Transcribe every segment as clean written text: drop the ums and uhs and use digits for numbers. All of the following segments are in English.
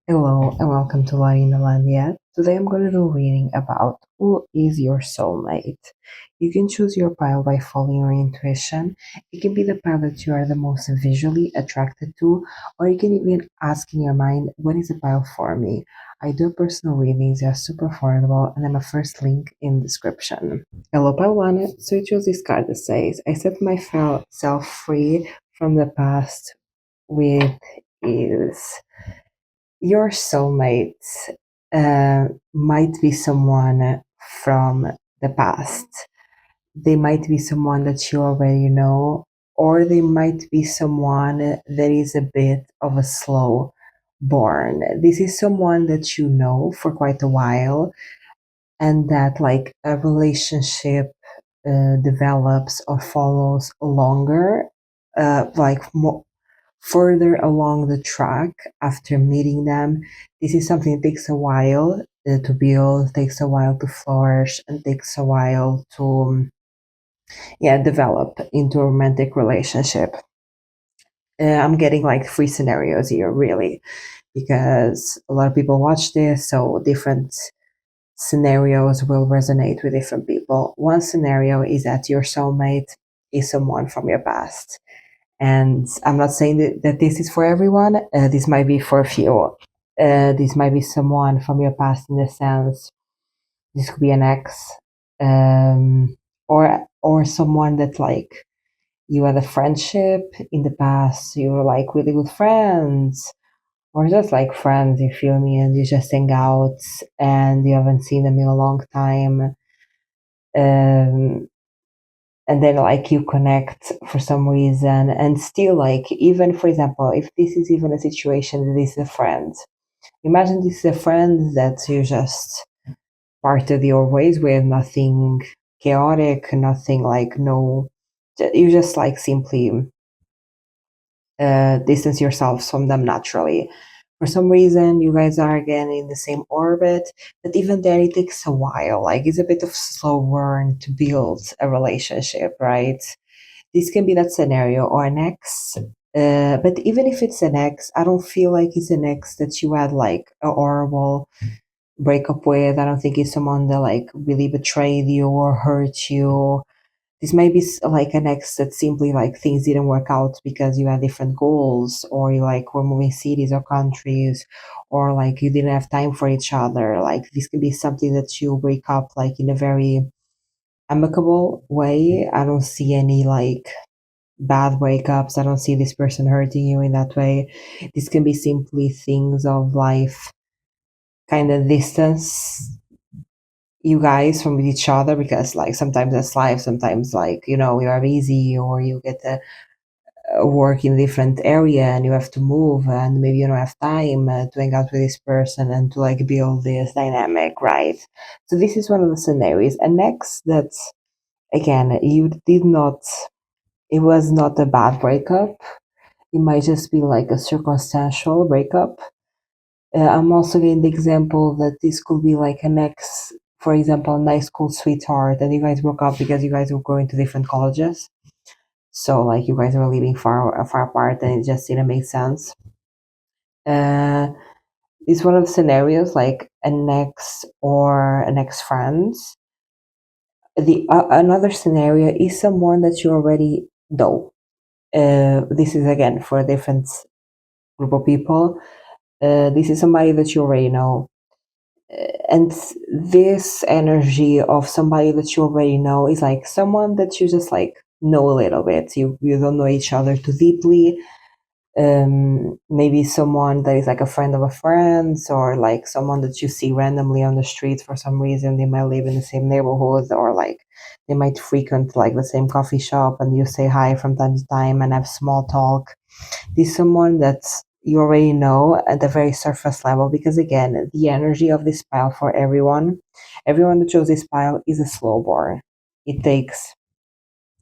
Hello and welcome to Laurindalandia. Today I'm going to do a reading about who is your soulmate. You can choose your pile by following your intuition. It can be the pile that you are the most visually attracted to, or you can even ask in your mind, what is a pile for me? I do personal readings, they are super affordable, and I'm a first link in description. Hello, pile one. So you choose this card that says, I set myself free from the past with ease. Your soulmate might be someone from the past. They might be someone that you already know, or they might be someone that is a bit of a slow born. This is someone that you know for quite a while, and that like a relationship develops or follows longer, further along the track after meeting them. This is something that takes a while to build, takes a while to flourish, and takes a while to develop into a romantic relationship. I'm getting like three scenarios here, really, because a lot of people watch this, so different scenarios will resonate with different people. One scenario is that your soulmate is someone from your past. And I'm not saying that this is for everyone. This might be for a few. This might be someone from your past in the sense this could be an ex, or someone that like you had a friendship in the past. You were like really good friends, or just like friends. You feel me, and you just hang out, and you haven't seen them in a long time. Um, and then like you connect for some reason and still like, even for example, if this is even a situation that is a friend, imagine this is a friend that you just parted your ways with, nothing chaotic, nothing like, no, you just like simply distance yourselves from them naturally. For some reason you guys are again in the same orbit, but even then it takes a while, like it's a bit of slow burn to build a relationship, right? This can be that scenario, or an ex. But even if it's an ex, I don't feel like it's an ex that you had like a horrible breakup with. I don't think it's someone that like really betrayed you or hurt you. This might be like an ex that simply like things didn't work out because you had different goals, or you like were moving cities or countries, or like you didn't have time for each other. Like this can be something that you break up like in a very amicable way. I don't see any like bad breakups. I don't see this person hurting you in that way. This can be simply things of life kind of distance you guys from each other, because like sometimes that's life, sometimes like, you know, you are busy, or you get to work in a different area and you have to move, and maybe you don't have time to hang out with this person and to like build this dynamic, right? So this is one of the scenarios. And next, that's again, you did not, it was not a bad breakup. It might just be like a circumstantial breakup. I'm also getting the example that this could be like an ex, for example, a high school sweetheart, and you guys broke up because you guys were going to different colleges. So like you guys were living far apart, and it just didn't make sense. Uh, it's one of the scenarios like an ex or an ex friend. The another scenario is someone that you already know. This is again for a different group of people. This is somebody that you already know. And this energy of somebody that you already know is like someone that you just like know a little bit. You don't know each other too deeply. Maybe someone that is like a friend of a friend, or like someone that you see randomly on the street for some reason. They might live in the same neighborhood, or like they might frequent like the same coffee shop, and you say hi from time to time and have small talk. This is someone that you already know at the very surface level, because again, the energy of this pile for everyone that chose this pile is a slow burn. It takes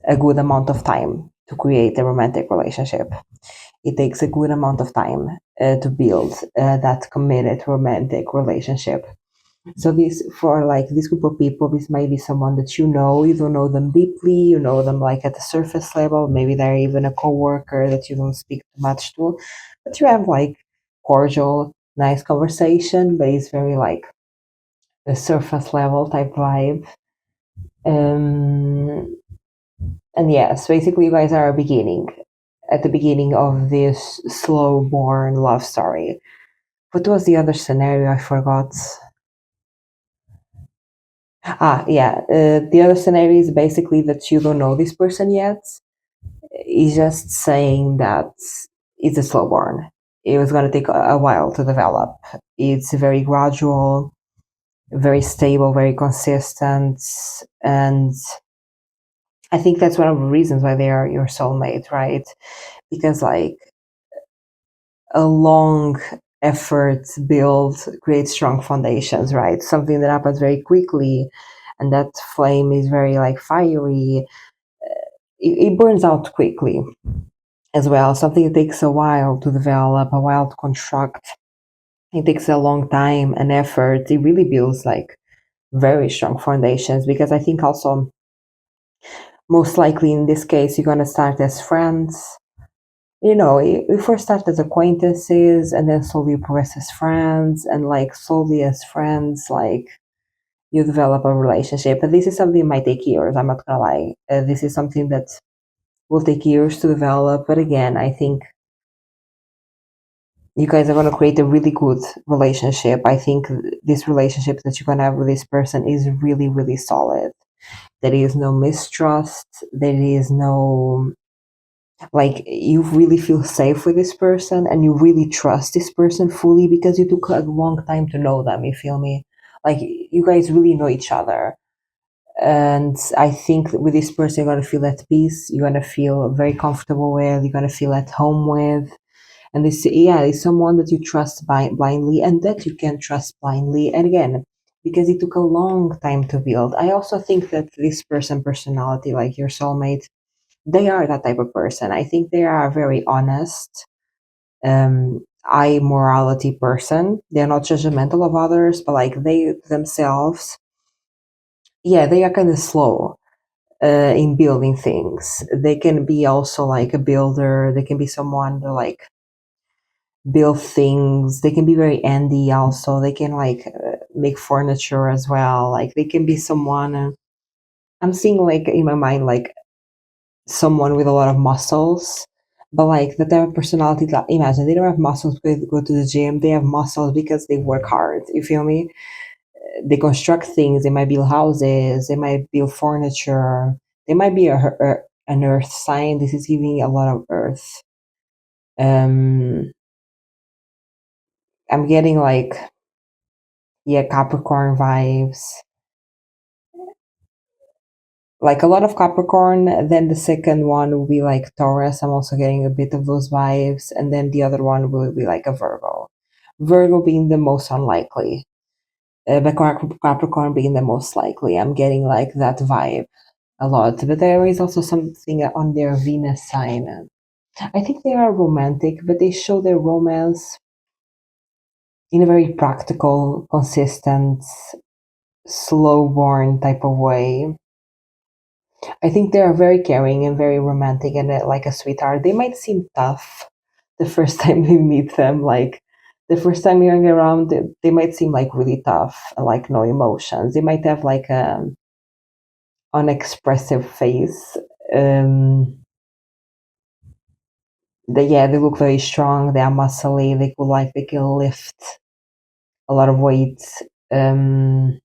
a good amount of time to create a romantic relationship. It takes a good amount of time to build that committed romantic relationship. So this, for like this group of people, this might be someone that you don't know them deeply, you know them like at the surface level. Maybe they're even a coworker that you don't speak too much to, but you have like cordial nice conversation, but it's very like a surface level type vibe. Um, and yes, basically, you guys are at the beginning of this slow born love story. What was the other scenario? I forgot. Yeah. The other scenario is basically that you don't know this person yet. He's just saying that it's a slow burn. It was going to take a while to develop. It's very gradual, very stable, very consistent. And I think that's one of the reasons why they are your soulmate, right? Because, like, a long effort build creates strong foundations, right? Something that happens very quickly and that flame is very, like, fiery. It burns out quickly as well. Something that takes a while to develop, a while to construct. It takes a long time and effort. It really builds like very strong foundations because I think also most likely in this case you're gonna start as friends. You know, you first start as acquaintances and then slowly you progress as friends and like slowly as friends like you develop a relationship. And this is something that might take years. I'm not gonna lie. This is something that will take years to develop. But again, I think you guys are going to create a really good relationship. I think this relationship that you're going to have with this person is really, really solid. There is no mistrust. There is no, like, you really feel safe with this person and you really trust this person fully because you took a long time to know them. You feel me? Like, you guys really know each other. And I think with this person, you're going to feel at peace. You're going to feel very comfortable with. You're going to feel at home with. And this, yeah, is someone that you trust blindly and that you can trust blindly. And again, because it took a long time to build, I also think that this personality, like your soulmate, they are that type of person. I think they are a very honest, high morality person. They're not judgmental of others, but like they themselves, yeah, they are kind of slow in building things. They can be also like a builder. They can be someone that like build things. They can be very handy also. They can like make furniture as well. Like they can be someone. I'm seeing like in my mind like someone with a lot of muscles, but like the type of personality that imagine they don't have muscles because they go to the gym. They have muscles because they work hard. You feel me? They construct things. They might build houses. They might build furniture. They might be an earth sign. This is giving a lot of earth. Um, I'm getting like, yeah, Capricorn vibes, like a lot of Capricorn. Then the second one will be like Taurus. I'm also getting a bit of those vibes. And then the other one will be like a Virgo. Virgo being the most unlikely, but Capricorn being the most likely. I'm getting like that vibe a lot. But there is also something on their Venus sign. I think they are romantic, but they show their romance in a very practical, consistent, slow born type of way. I think they are very caring and very romantic and like a sweetheart. They might seem tough the first time you meet them. Like the first time you're around, they might seem like really tough, like no emotions. They might have like a unexpressive face. Um, they look very strong. They are muscly. They can lift a lot of weight. Um,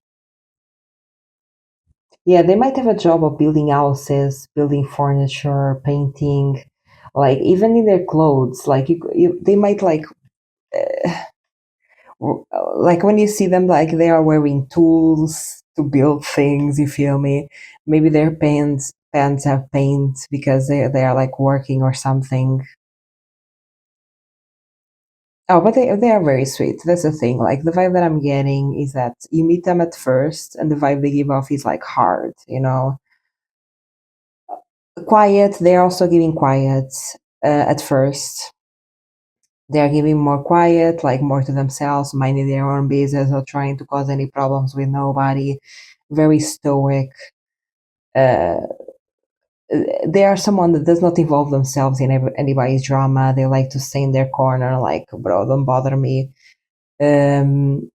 Yeah, they might have a job of building houses, building furniture, painting, like even in their clothes. Like they might like when you see them, like they are wearing tools to build things. You feel me? Maybe their pants have paint because they are like working or something. Oh, but they are very sweet. That's the thing. Like the vibe that I'm getting is that you meet them at first, and the vibe they give off is like hard. You know, quiet. They're also giving quiet at first. They're giving more quiet, like more to themselves, minding their own business, not trying to cause any problems with nobody. Very stoic. Uh, they are someone that does not involve themselves in anybody's drama. They like to stay in their corner, like, bro, don't bother me. Um,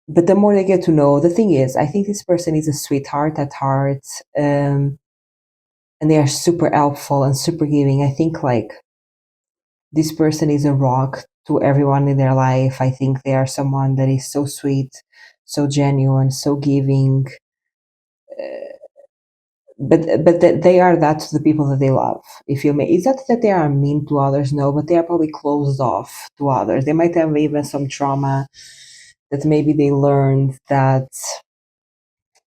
but the more they get to know, the thing is, I think this person is a sweetheart at heart, and they are super helpful and super giving. I think like this person is a rock to everyone in their life. I think they are someone that is so sweet, so genuine, so giving. But they are that to the people that they love. If you may, it's not that they are mean to others, no, but they are probably closed off to others. They might have even some trauma that maybe they learned that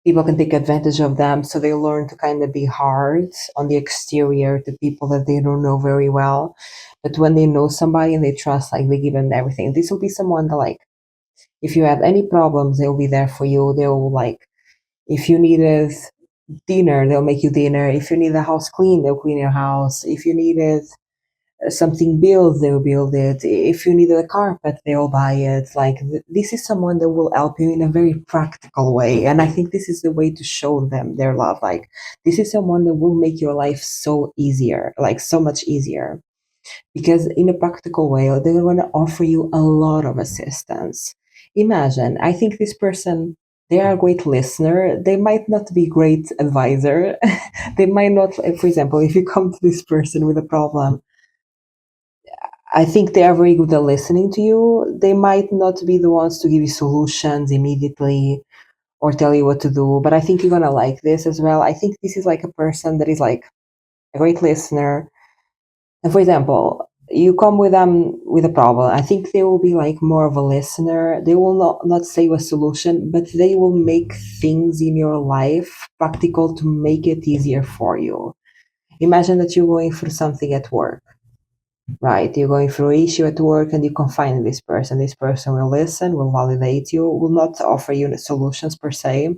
people can take advantage of them, so they learn to kind of be hard on the exterior to people that they don't know very well. But when they know somebody and they trust, like they give them everything. This will be someone that like, if you have any problems, they'll be there for you. They'll like, if you needed dinner, they'll make you dinner. If you need the house clean, they'll clean your house. If you needed something built, they'll build it. If you needed a carpet, they'll buy it. Like this is someone that will help you in a very practical way, and I think this is the way to show them their love. Like this is someone that will make your life so easier, like so much easier, because in a practical way, they're going to offer you a lot of assistance. Imagine, I think this person, they are a great listener. They might not be great advisor. They might not, for example, if you come to this person with a problem, I think they are very good at listening to you. They might not be the ones to give you solutions immediately or tell you what to do, but I think you're going to like this as well. I think this is like a person that is like a great listener. And for example, you come with them with a problem. I think they will be like more of a listener. They will not say a solution, but they will make things in your life practical to make it easier for you. Imagine that you're going through something at work, right? You're going through an issue at work and you confide in this person. This person will listen, will validate you, will not offer you solutions per se,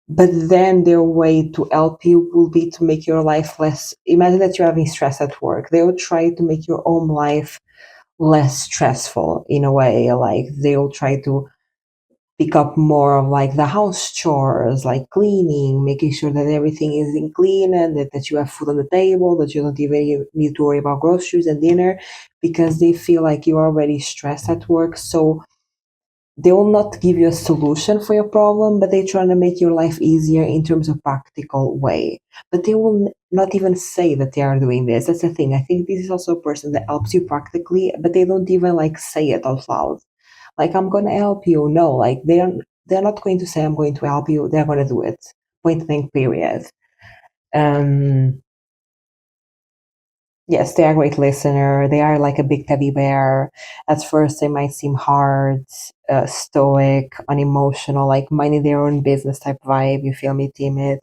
but then their way to help you will be to make your life less. Imagine that you're having stress at work. They will try to make your own life less stressful in a way. Like they will try to pick up more of like the house chores, like cleaning, making sure that everything is in clean and that you have food on the table, that you don't even need to worry about groceries and dinner, because they feel like you're already stressed at work. So they will not give you a solution for your problem, but they're trying to make your life easier in terms of practical way. But they will not even say that they are doing this. That's the thing. I think this is also a person that helps you practically, but they don't even like say it out loud. Like I'm gonna help you. No, like they're not going to say I'm going to help you. They're gonna do it. Point blank. Period. Um, Yes, they are a great listener. They are like a big teddy bear. At first, they might seem hard, stoic, unemotional, like minding their own business type vibe. You feel me, timid.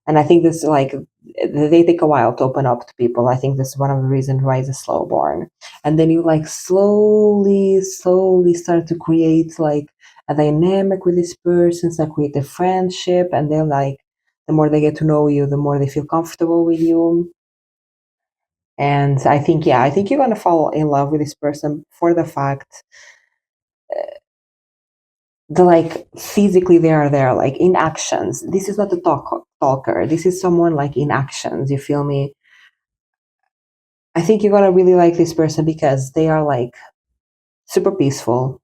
And I think this like they take a while to open up to people. I think this is one of the reasons why it's a slow burn. And then you like slowly start to create like a dynamic with this person, start create a friendship, and then like the more they get to know you, the more they feel comfortable with you. And I think, yeah, I think you're gonna fall in love with this person for the fact that, like, physically they are there, like in actions. This is not a talker. This is someone like in actions. You feel me? I think you're gonna really like this person because they are like super peaceful.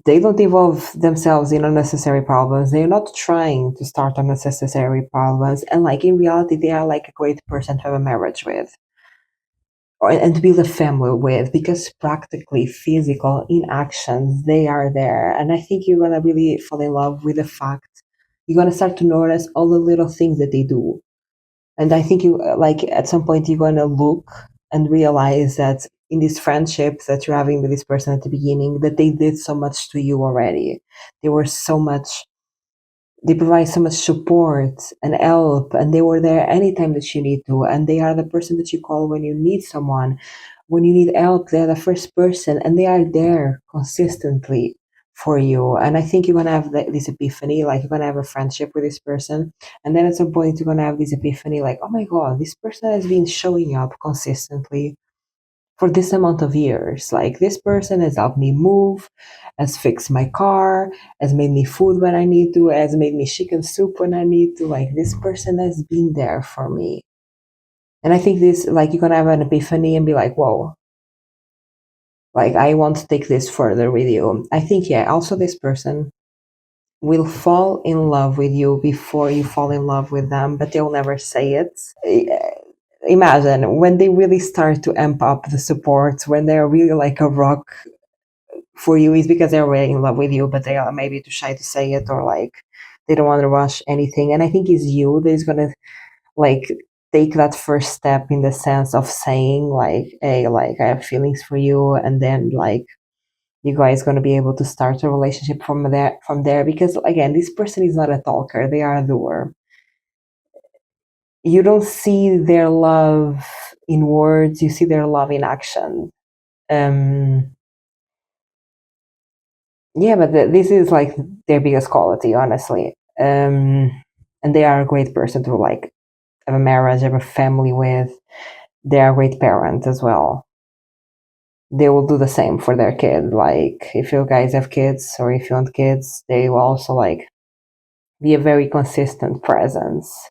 They don't involve themselves in unnecessary problems. They're not trying to start unnecessary problems. And like in reality, they are like a great person to have a marriage with and to build a family with, because practically physical in actions they are there. And I think you're gonna really fall in love with the fact you're gonna start to notice all the little things that they do. And I think you like at some point you're gonna look and realize that in this friendship that you're having with this person at the beginning, that they did so much to you already. They were so much, they provide so much support and help, and they were there anytime that you need to, and they are the person that you call when you need someone, when you need help. They're the first person, and they are there consistently for you. And I think you're gonna have this epiphany, like you're gonna have a friendship with this person, and then at some point you're gonna have this epiphany like, oh my god, this person has been showing up consistently for this amount of years. Like this person has helped me move, has fixed my car, has made me food when I need to, has made me chicken soup when I need to. Like this person has been there for me. And I think this, like, you're gonna have an epiphany and be like, whoa, Like, I want to take this further with you. I think, yeah, also this person will fall in love with you before you fall in love with them, but they'll never say it. Imagine when they really start to amp up the support, when they're really like a rock for you, is because they're really in love with you, but they are maybe too shy to say it, or like they don't want to rush anything. And I think it's you that is gonna like take that first step in the sense of saying like, hey, like I have feelings for you, and then like you guys going to be able to start a relationship from there, because again, this person is not a talker, they are a doer. You don't see their love in words, you see their love in action. um yeah, but this is like their biggest quality, honestly. And they are a great person to like have a marriage, have a family with. They are a great parent as well. They will do the same for their kid. Like if you guys have kids, or if you want kids, they will also like be a very consistent presence.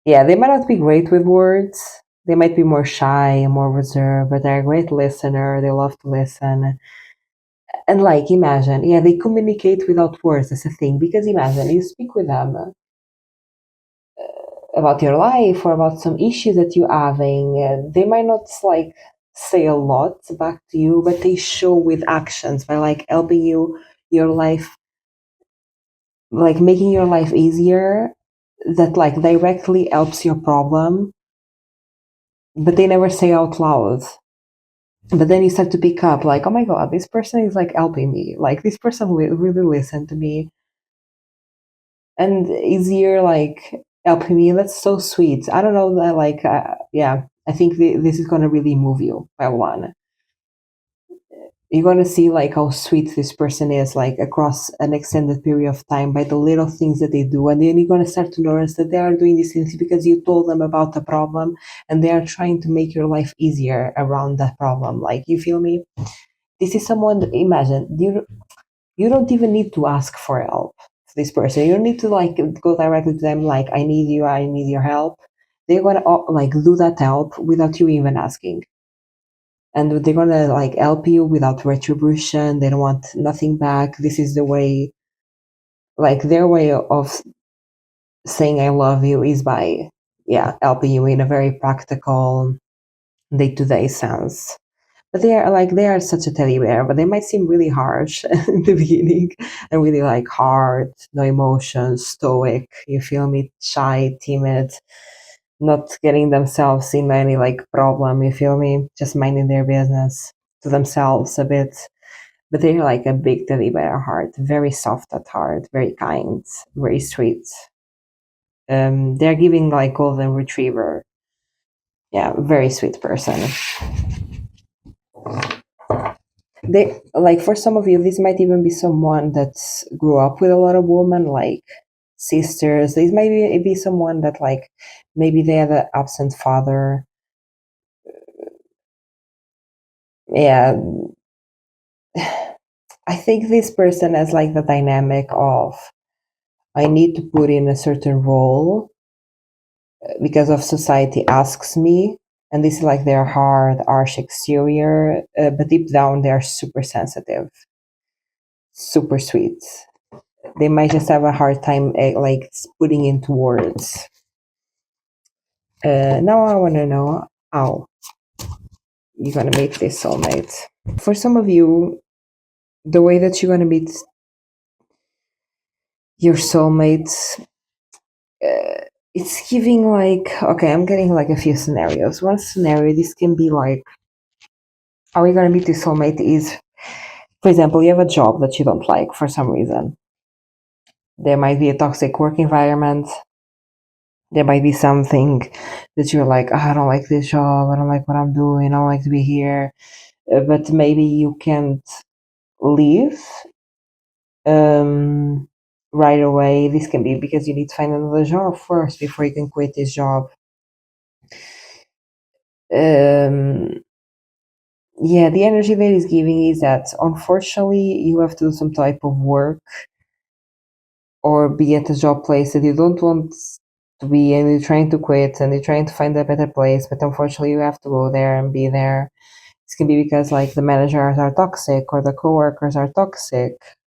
Yeah, they might not be great with words. They might be more shy, more reserved, but they're a great listener. They love to listen. And like, imagine, yeah, they communicate without words. That's a thing. Because imagine, you speak with them about your life or about some issues that you're having. They might not like say a lot back to you, but they show with actions by like helping you, your life, like making your life easier, that like directly helps your problem, but they never say out loud. But then you start to pick up like, oh my god, this person is like helping me, like this person will really listen to me and is here like helping me. That's so sweet. I don't know that like yeah, I think this is going to really move you by one. You're going to see like how sweet this person is like across an extended period of time by the little things that they do. And then you're going to start to notice that they are doing these things because you told them about the problem, and they are trying to make your life easier around that problem. Like, you feel me? This is someone that, imagine, you don't even need to ask for help to this person. You don't need to like go directly to them like, I need you, I need your help. They're going to like do that help without you even asking, and they're gonna like help you without retribution. They don't want nothing back. This is the way, like their way of saying I love you is by, yeah, helping you in a very practical, day-to-day sense. But they are such a teddy bear, but they might seem really harsh in the beginning, and really like hard, no emotions, stoic, you feel me, shy, timid, not getting themselves in any like problem, you feel me, just minding their business to themselves a bit. But they're like a big teddy bear heart, very soft at heart, very kind, very sweet. They're giving like golden retriever. Yeah, very sweet person. They like, for some of you, this might even be someone that grew up with a lot of women, like sisters. This might be someone that like maybe they have an absent father. Yeah, I think this person has like the dynamic of, I need to put in a certain role because of society asks me, and this is like their hard, harsh exterior, but deep down they are super sensitive, super sweet. They might just have a hard time like putting into words. Now I want to know how you're gonna meet this soulmate. For some of you, the way that you're gonna meet your soulmate, it's giving like, okay, I'm getting like a few scenarios. One scenario, this can be like, how are you gonna meet this soulmate is, for example, you have a job that you don't like for some reason. There might be a toxic work environment. There might be something that you're like, "Oh, I don't like this job. I don't like what I'm doing. I don't like to be here." But maybe you can't leave um, right away. This can be because you need to find another job first before you can quit this job. Um, yeah, the energy that is giving is that unfortunately you have to do some type of work or be at a job place that you don't want to be, and you're trying to quit and you're trying to find a better place, but unfortunately you have to go there and be there. This can be because like the managers are toxic or the coworkers are toxic,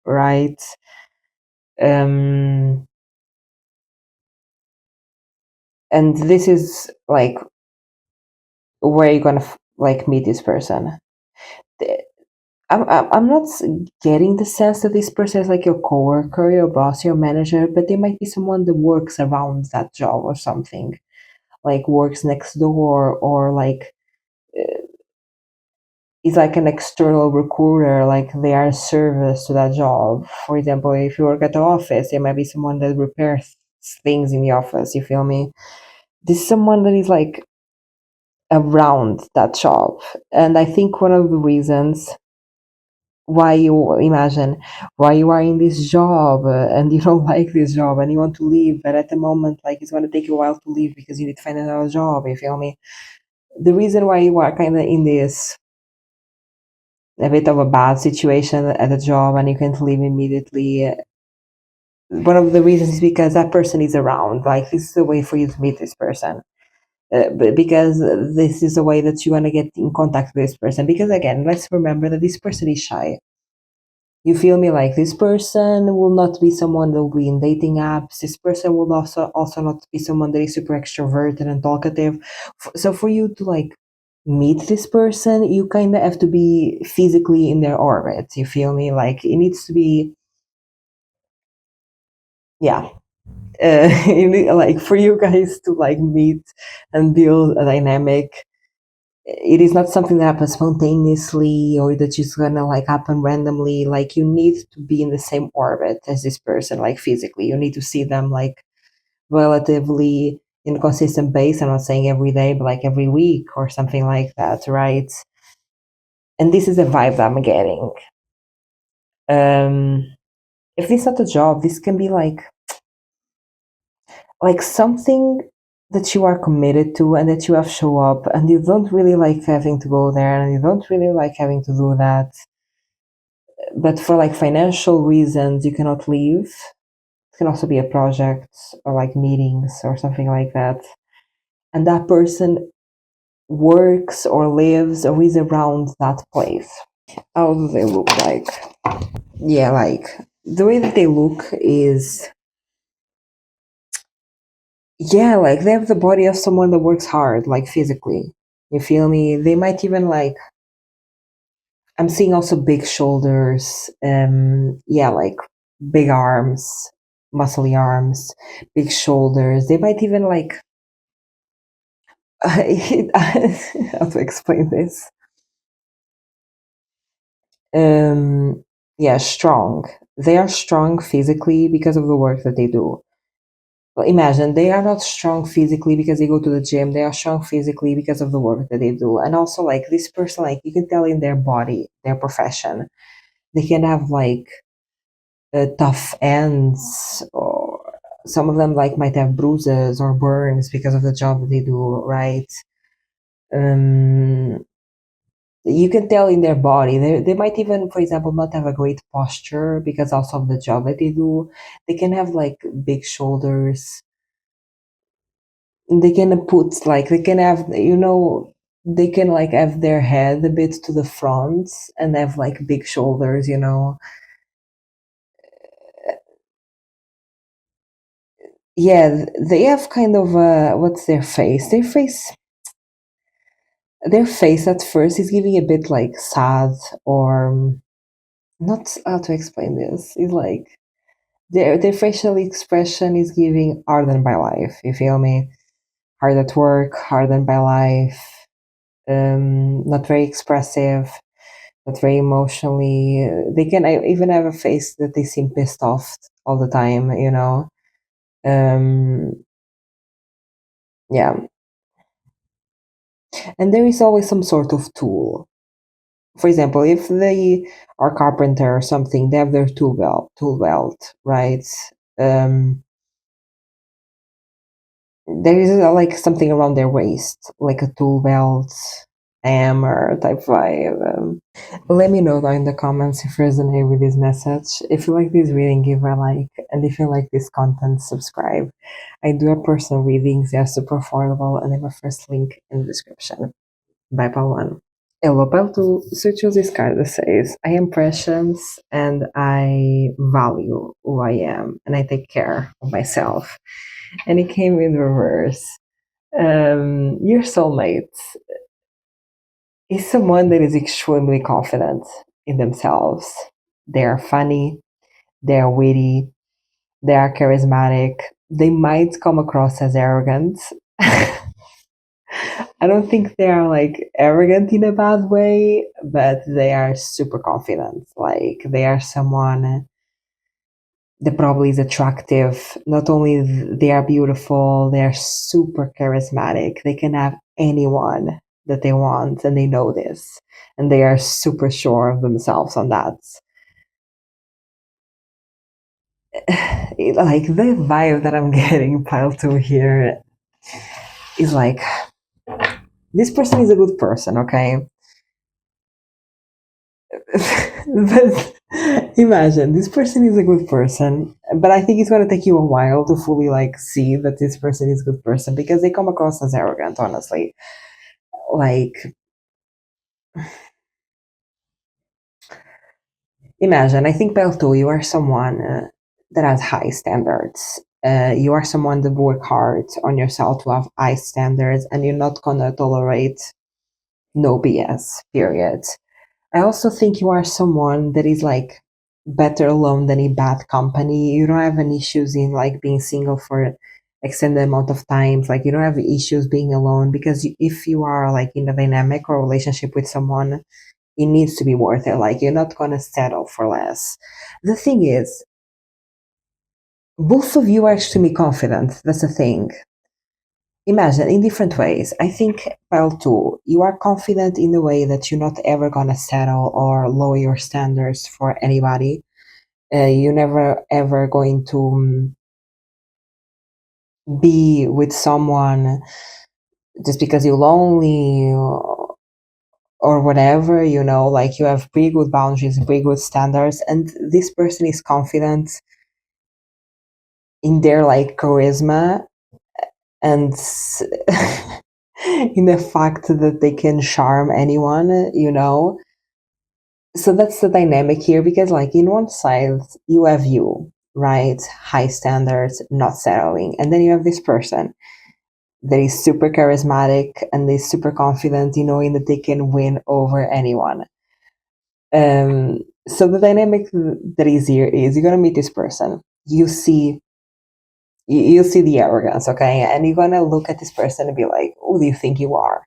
right? Um, and this is like where you're gonna like meet this person. The- I'm not getting the sense that this person is like your coworker, your boss, your manager, but they might be someone that works around that job or something, like works next door or like is like an external recruiter, like they are a service to that job. For example, if you work at the office, there might be someone that repairs things in the office, you feel me? This is someone that is like around that job. And I think one of the reasons why you imagine why you are in this job and you don't like this job and you want to leave, but at the moment, like it's going to take you a while to leave because you need to find another job, you feel me? The reason why you are kind of in this a bit of a bad situation at a job and you can't leave immediately. One of the reasons is because that person is around. Like this is a way for you to meet this person. Because this is a way that you want to get in contact with this person. Because again, let's remember that this person is shy. You feel me? Like this person will not be someone that will be in dating apps. This person will also not be someone that is super extroverted and talkative. So for you to like meet this person, you kind of have to be physically in their orbit. You feel me? Like it needs to be, yeah. Like for you guys to like meet and build a dynamic, it is not something that happens spontaneously or that just gonna like happen randomly. Like you need to be in the same orbit as this person, like physically. You need to see them like relatively in a consistent base. I'm not saying every day, but like every week or something like that, right? And this is the vibe that I'm getting. Um, if this is not a job, this can be like something that you are committed to and that you have show up and you don't really like having to go there and you don't really like having to do that, but for like financial reasons you cannot leave. It can also be a project or like meetings or something like that, and that person works or lives or is around that place. How do they look like? Yeah, like the way that they look is, yeah, like they have the body of someone that works hard, like physically. You feel me? They might even like, I'm seeing also big shoulders, yeah, like big arms, muscly arms, big shoulders. They might even like, how to explain this? Um, yeah, strong. They are strong physically because of the work that they do. Well, imagine they are not strong physically because they go to the gym. They are strong physically because of the work that they do. And also, like this person, like you can tell in their body, their profession, they can have like tough ends, or some of them like might have bruises or burns because of the job that they do, right? Um, you can tell in their body. They might even, for example, not have a great posture because also of the job that they do. They can have like big shoulders. They can put like they can have, they can like have their head a bit to the front and have like big shoulders. Yeah, they have kind of what's their face at first is giving a bit like sad, or not how to explain this. It's like their facial expression is giving hardened by life. You feel me? Hard at work, hardened by life, not very expressive, not very emotionally. They can even have a face that they seem pissed off all the time. Um, yeah, and there is always some sort of tool. For example, if they are carpenter or something, they have their tool belt, right? Um, there is like something around their waist, like a tool belt, hammer type vibe. Let me know down in the comments if you resonate with this message. If you like this reading, give a like, and if you like this content, subscribe. I do have personal readings; they are super affordable, and I have a first link in the description. Bye, bye, one. Elopelto Sucho this card that says, I am precious and I value who I am and I take care of myself. And it came in reverse. Your soulmate is someone that is extremely confident in themselves. They are funny, they are witty, they are charismatic. They might come across as arrogant. I don't think they are like arrogant in a bad way, but they are super confident. Like they are someone that probably is attractive. Not only they are beautiful, they are super charismatic. They can have anyone that they want, and they know this, and they are super sure of themselves on that. Like the vibe that I'm getting piled to here is like this person is a good person, okay? But imagine this person is a good person, but I think it's going to take you a while to fully like see that this person is a good person because they come across as arrogant, honestly. Like imagine, I think Pelto, you are someone that has high standards. You are someone that work hard on yourself to have high standards, and you're not gonna tolerate no BS. Period. I also think you are someone that is like better alone than in bad company. You don't have any issues in like being single for extended amount of times. Like you don't have issues being alone because if you are like in a dynamic or relationship with someone, it needs to be worth it. Like you're not gonna settle for less. The thing is, both of you are extremely confident. That's the thing. Imagine in different ways. I think, well, too, you are confident in the way that you're not ever gonna settle or lower your standards for anybody. You're never ever going to be with someone just because you're lonely or whatever, you know, like you have pretty good boundaries, pretty good standards, and this person is confident in their like charisma and in the fact that they can charm anyone, you know. So that's the dynamic here because like in one side you have you, right? High standards, not settling. And then you have this person that is super charismatic and is super confident, you knowing that they can win over anyone. So the dynamic that is here is you're gonna meet this person. You see the arrogance, okay? And you're gonna look at this person and be like, who do you think you are?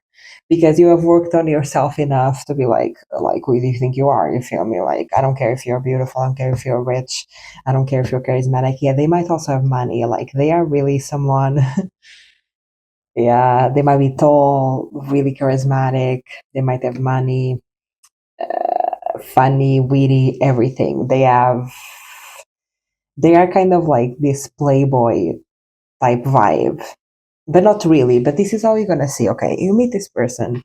Because you have worked on yourself enough to be like, who do you think you are? You feel me? Like, I don't care if you're beautiful, I don't care if you're rich, I don't care if you're charismatic. Yeah, they might also have money. Like, they are really someone, yeah, they might be tall, really charismatic, they might have money, funny, witty, everything. They are kind of like this playboy type vibe, but not really. But this is how you're gonna see. Okay, you meet this person,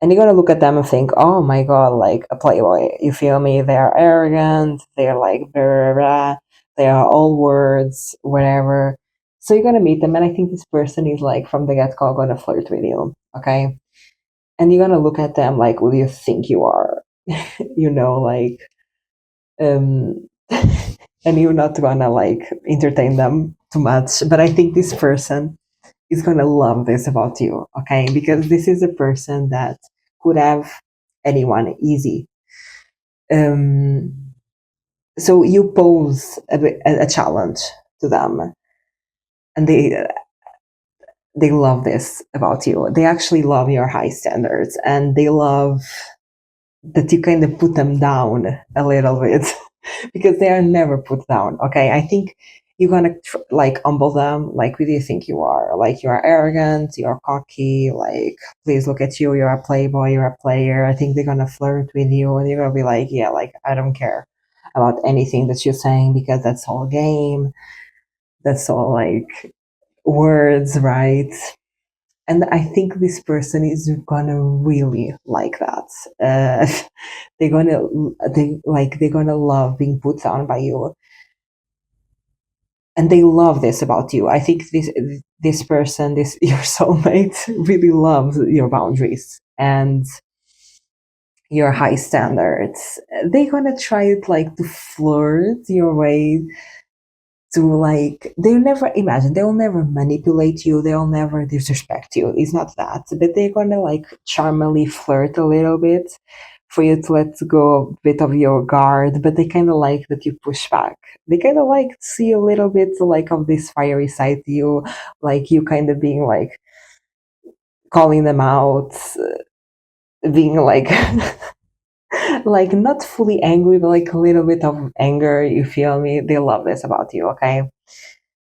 and you're gonna look at them and think, "Oh my god, like a playboy." You feel me? They are arrogant. They're like blah, blah, blah. They are all words, whatever. So you're gonna meet them, and I think this person is like from the get go gonna flirt with you. Okay, and you're gonna look at them like, "Who do you think you are?" You know, like, um, and you're not gonna like entertain them too much. But I think this person is going to love this about you, okay? Because this is a person that could have anyone easy. Um, so you pose a challenge to them, and they love this about you. They actually love your high standards, and they love that you kind of put them down a little bit because they are never put down. Okay, I think you're gonna like humble them. Like, who do you think you are? Like, you are arrogant, you are cocky. Like, please look at you. You're a playboy. You're a player. I think they're gonna flirt with you, and you're gonna be like, yeah, like I don't care about anything that you're saying because that's all game. That's all like words, right? And I think this person is gonna really like that. They're gonna they're gonna love being put down by you, and they love this about you. I think this person, this your soulmate, really loves your boundaries and your high standards. They're gonna try it like to flirt your way to like they'll never imagine they'll never manipulate you, they'll never disrespect you, it's not that, but they're gonna like charmingly flirt a little bit for you to let go a bit of your guard, but they kind of like that you push back. They kind of like to see a little bit like of this fiery side to you, like you kind of being like calling them out, being like like not fully angry but like a little bit of anger, you feel me? They love this about you, okay?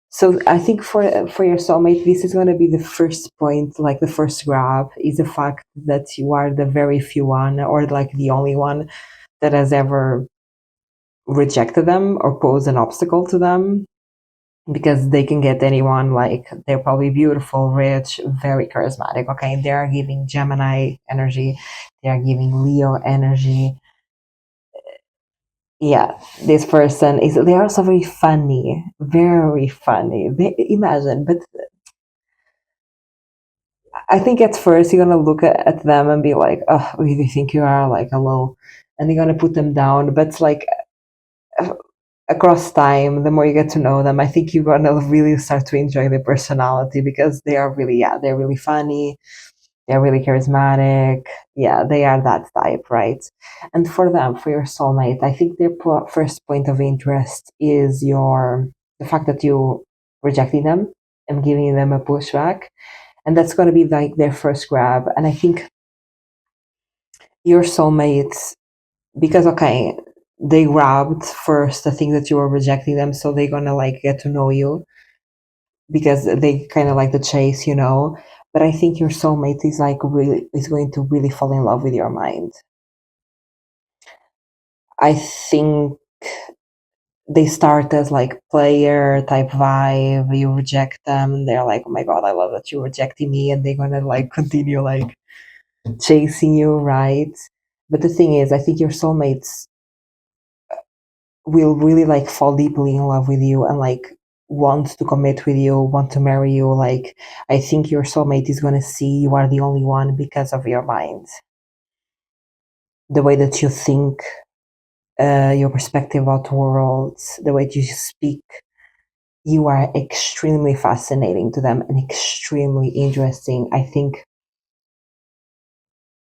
So I think for your soulmate, this is going to be the first point, like the first grab, is the fact that you are the very few one, or like the only one that has ever rejected them or posed an obstacle to them, because they can get anyone. Like they're probably beautiful, rich, very charismatic. Okay, they are giving Gemini energy, they are giving Leo energy. Yeah, this person is. They are also very funny, very funny. They, imagine, but I think at first you're gonna look at them and be like, "Oh, who do you think you are?" Like, hello, and you're gonna put them down. But like uh, across time, the more you get to know them, I think you're gonna really start to enjoy their personality, because they are really, yeah, they're really funny, they're really charismatic. Yeah, they are that type, right? And for them, for your soulmate, I think their first point of interest is your the fact that you rejecting them and giving them a pushback, and that's going to be like their first grab. And I think your soulmates, because okay, they grabbed first the thing that you were rejecting them, so they're gonna like get to know you because they kind of like the chase, you know. But I think your soulmate is like really is going to really fall in love with your mind. I think they start as like player type vibe, you reject them, they're like, oh my god, I love that you're rejecting me, and they're gonna like continue like chasing you, right? But the thing is, I think your soulmates will really like fall deeply in love with you and like want to commit with you, want to marry you. Like, I think your soulmate is going to see you are the only one because of your mind, the way that you think, your perspective about the world, the way you speak. You are extremely fascinating to them and extremely interesting. I think,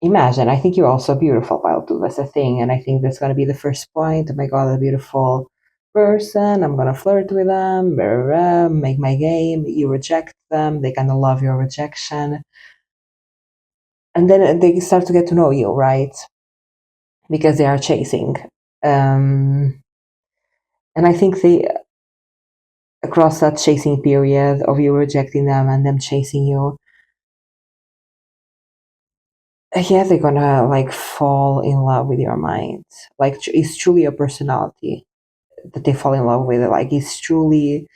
imagine, I think you're also beautiful, Pile too. That's the thing. And I think that's going to be the first point. Oh my God, a beautiful person. I'm going to flirt with them, blah, blah, blah, make my game. You reject them. They kind of love your rejection. And then they start to get to know you, right? Because they are chasing. Um, and I think they, across that chasing period of you rejecting them and them chasing you, yeah, they're gonna like fall in love with your mind. Like it's truly a personality that they fall in love with. Like it's truly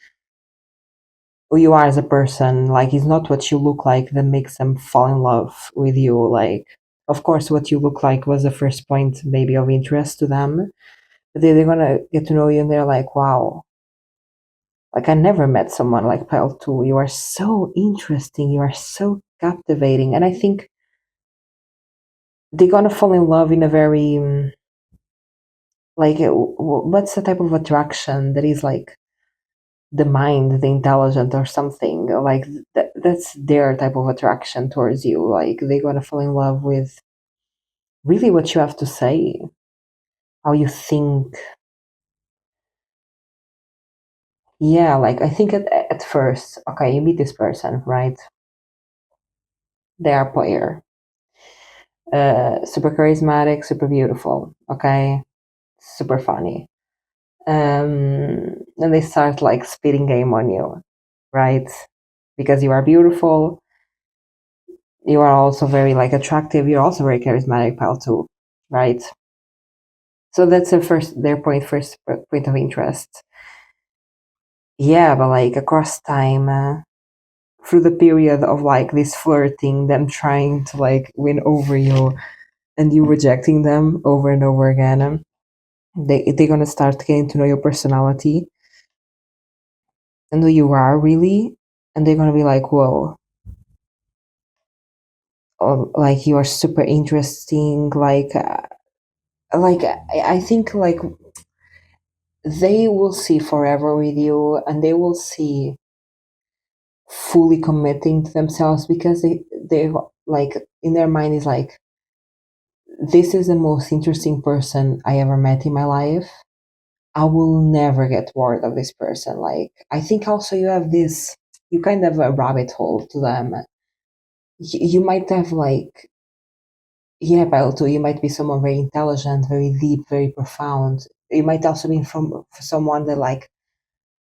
who you are as a person. Like it's not what you look like that makes them fall in love with you. Like of course what you look like was the first point maybe of interest to them. But they're gonna get to know you and they're like, wow, like I never met someone like Pile 2. You are so interesting, you are so captivating. And I think they're gonna fall in love in a very like what's the type of attraction that is like the mind, the intelligent or something, like that's their type of attraction towards you. Like they're gonna fall in love with really what you have to say, how you think. Yeah, like I think at first, okay, you meet this person, right? They are player, super charismatic, super beautiful, okay, super funny. And they start like spitting game on you, right? Because you are beautiful, you are also very like attractive, you're also very charismatic, Pal too, right? So that's their first point of interest. Yeah, but like across time, through the period of like this flirting, them trying to like win over you and you rejecting them over and over again, they're gonna start getting to know your personality and who you are really, and they're gonna be like, whoa, like you are super interesting, like I think like they will see forever with you, and they will see fully committing to themselves, because they like in their mind is like, this is the most interesting person I ever met in my life. I will never get bored of this person. Like, I think also you have this, you kind of a rabbit hole to them. You might have like, yeah, but too, you might be someone very intelligent, very deep, very profound. You might also be from someone that like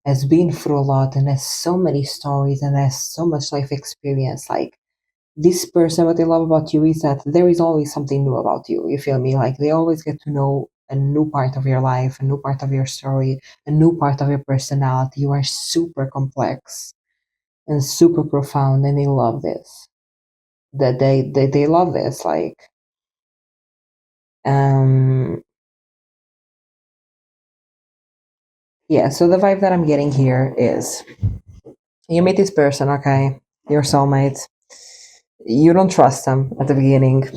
has been through a lot and has so many stories and has so much life experience. Like, this person, what they love about you is that there is always something new about you. You feel me? Like, they always get to know a new part of your life, a new part of your story, a new part of your personality. You are super complex and super profound, and they love this. That they love this. Like, um, yeah. So the vibe that I'm getting here is you meet this person, okay, your soulmate. You don't trust them at the beginning.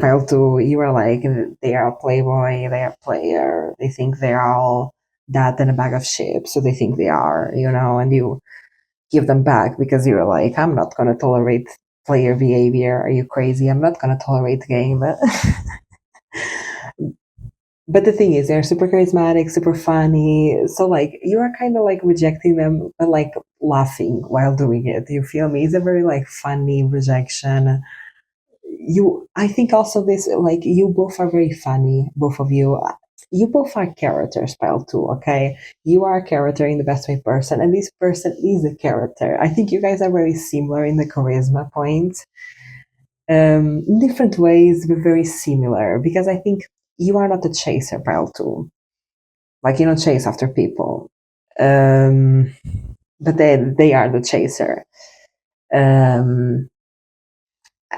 Pile two, you are like, they are a playboy, they are a player, they think they are all that in a bag of chips, so they think they are, and you give them back because you're like, I'm not gonna tolerate player behavior. Are you crazy? I'm not gonna tolerate game. But the thing is, they're super charismatic, super funny. So like, you are kind of like rejecting them, but like laughing while doing it. You feel me? It's a very like funny rejection. I think also this, like, you both are very funny, both of you. You both are characters, Pile too, okay? You are a character in the best way person, and this person is a character. I think you guys are very similar in the charisma point. In different ways, but very similar, because I think you are not a chaser, Pile too. Like, you don't chase after people. Um, but they are the chaser. Um,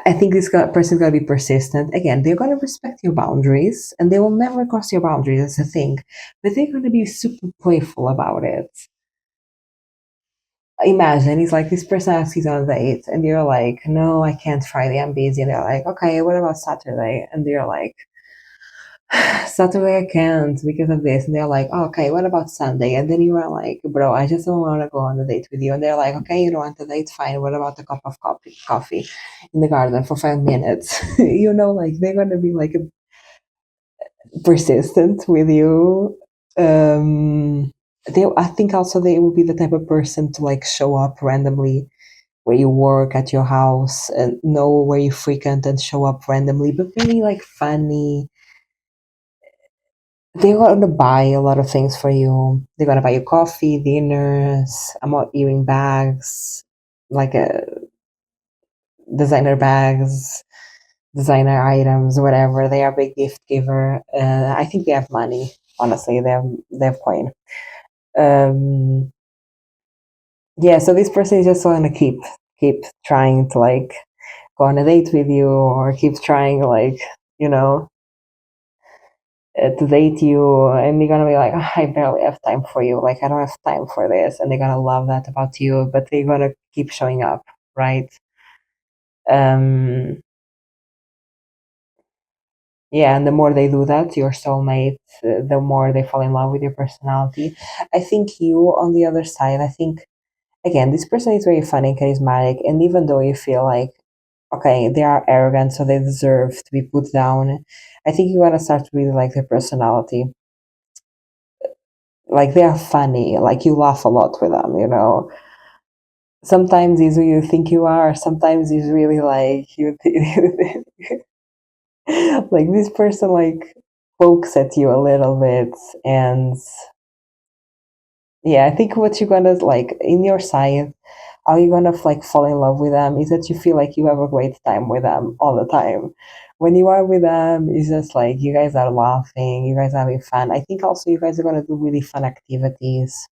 I think this person is going to be persistent. Again, they're going to respect your boundaries and they will never cross your boundaries. That's the thing. But they're going to be super playful about it. Imagine it's like this person asks you on a date and you're like, no, I can't Friday, I'm busy. And they're like, okay, what about Saturday? And they're like, Saturday I can't because of this. And they're like, oh, okay, what about Sunday? And then you are like, bro, I just don't want to go on a date with you. And they're like, okay, you don't want a date, fine. What about a cup of coffee in the garden for 5 minutes? Like, they're gonna be like persistent with you. I think also they will be the type of person to like show up randomly where you work, at your house, and know where you frequent and show up randomly, but really like funny. They're gonna buy a lot of things for you. They're gonna buy you coffee, dinners, earring bags, like designer bags, designer items, whatever. They are a big gift giver. I think they have money. Honestly, they have coin. Um, yeah. So this person is just gonna keep trying to like go on a date with you, or keep trying like you know to date you, and they're gonna be like, "Oh, I barely have time for you, like I don't have time for this," and they're gonna love that about you, but they're gonna keep showing up, right? um yeah, and the more they do that, your soulmate, the more they fall in love with your personality. I think you, on the other side, I think, again, this person is very funny and charismatic, and even though you feel like, okay, they are arrogant, so they deserve to be put down, I think you gotta start to really like their personality. Like, they are funny, like you laugh a lot with them. Sometimes it's who you think you are, sometimes it's really like you like this person like pokes at you a little bit. And yeah, I think what you're gonna like in your side, how you're gonna like fall in love with them is that you feel like you have a great time with them all the time. When you are with them, it's just like you guys are laughing, you guys are having fun. I think also you guys are gonna do really fun activities,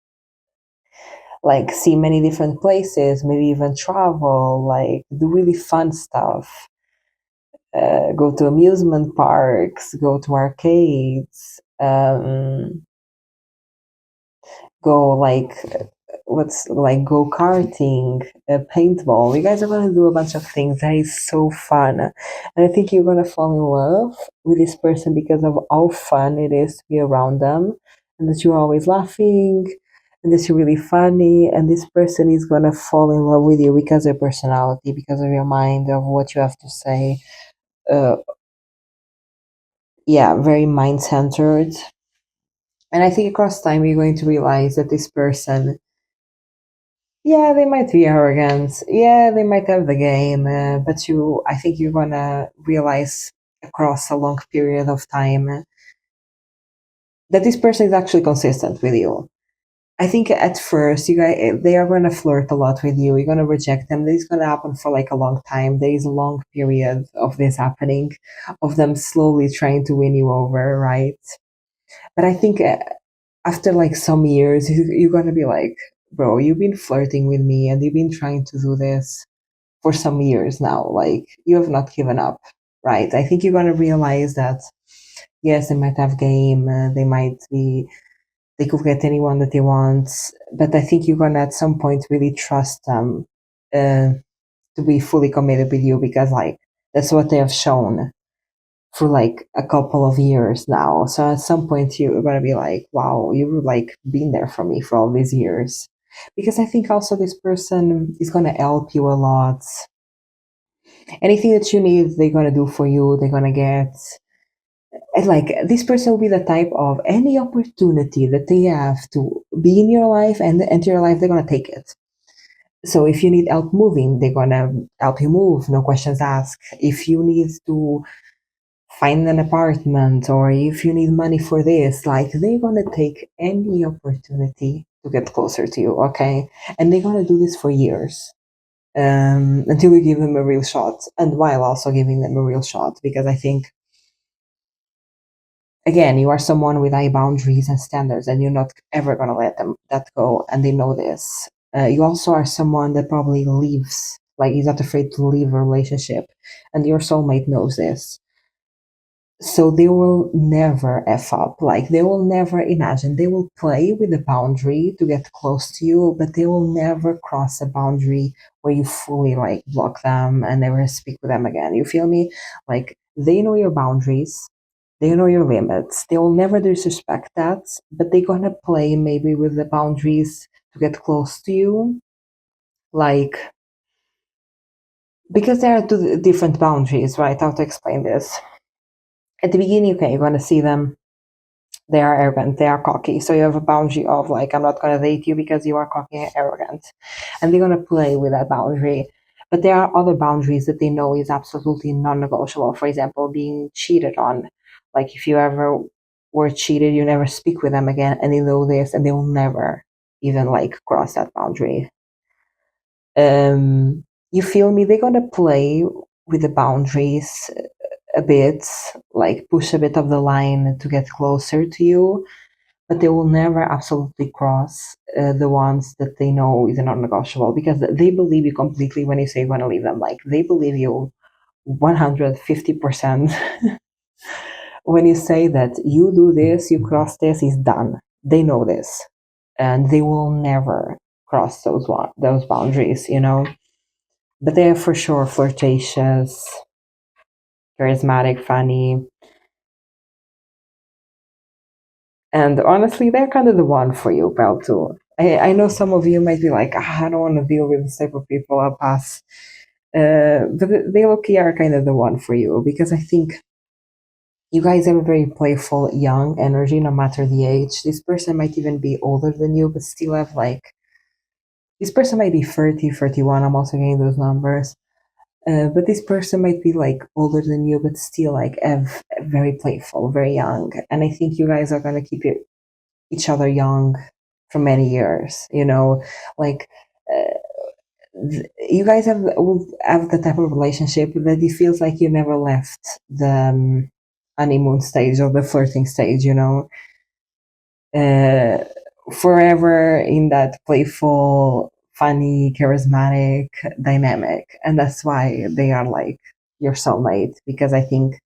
like see many different places, maybe even travel, like do really fun stuff. Go to amusement parks, go to arcades, go like what's like go karting, paintball. You guys are gonna do a bunch of things that is so fun, and I think you're gonna fall in love with this person because of how fun it is to be around them, and that you're always laughing, and that you're really funny, and this person is gonna fall in love with you because of your personality, because of your mind, of what you have to say. Uh, yeah, very mind centered. And I think across time you're going to realize that this person, yeah, they might be arrogant. Yeah, they might have the game, but I think you're gonna realize across a long period of time that this person is actually consistent with you. I think at first you guys they are gonna flirt a lot with you. You're gonna reject them. This is gonna happen for like a long time. There is a long period of this happening, of them slowly trying to win you over, right? But I think after like some years, you're gonna be like, bro, you've been flirting with me and you've been trying to do this for some years now. Like, you have not given up, right? I think you're gonna realize that, yes, they might have game, they could get anyone that they want, but I think you're gonna at some point really trust them uh, to be fully committed with you because, like, that's what they have shown for like a couple of years now. So at some point you're gonna be like, wow, you've like been there for me for all these years. Because I think also this person is gonna help you a lot. Anything that you need, they're gonna do for you, they're gonna get. And like this person will be the type of any opportunity that they have to be in your life and enter your life, they're gonna take it. So if you need help moving, they're gonna help you move, no questions asked. If you need to find an apartment or if you need money for this, like they're gonna take any opportunity to get closer to you, okay? And they're gonna do this for years, until you give them a real shot, and while also giving them a real shot, because I think again you are someone with high boundaries and standards, and you're not ever gonna let them that go, and they know this. You also are someone that probably leaves, like he's not afraid to leave a relationship, and your soulmate knows this. So they will never F up. Like they will never imagine. They will play with the boundary to get close to you, but they will never cross a boundary where you fully like block them and never speak with them again. You feel me? Like they know your boundaries. They know your limits. They will never disrespect that, but they're gonna play maybe with the boundaries to get close to you. Like because there are two different boundaries, right? How to explain this? At the beginning, okay, you're gonna see them, they are arrogant, they are cocky. So you have a boundary of like, I'm not going to date you because you are cocky and arrogant. And they're going to play with that boundary. But there are other boundaries that they know is absolutely non negotiable. For example, being cheated on. Like if you ever were cheated, you never speak with them again. And they know this and they will never even like cross that boundary. You feel me? They're going to play with the boundaries a bit, like push a bit of the line to get closer to you, but they will never absolutely cross the ones that they know is non-negotiable because they believe you completely when you say you want to leave them. Like they believe you 150% when you say that you do this, you cross this, is done. They know this, and they will never cross those boundaries, you know. But they are for sure flirtatious, charismatic, funny, and honestly, they're kind of the one for you, pal, too. I know some of you might be like, I don't want to deal with this type of people, I'll pass. But they low-key are kind of the one for you because I think you guys have a very playful, young energy, no matter the age. This person might even be older than you, but still have like, this person might be 30, 31. I'm also getting those numbers. But this person might be like older than you, but still like have very playful, very young. And I think you guys are going to keep each other young for many years, you know, like you guys will have the type of relationship that it feels like you never left the honeymoon stage or the flirting stage, you know, uh, forever in that playful, funny, charismatic dynamic. And that's why they are like your soulmate, because I think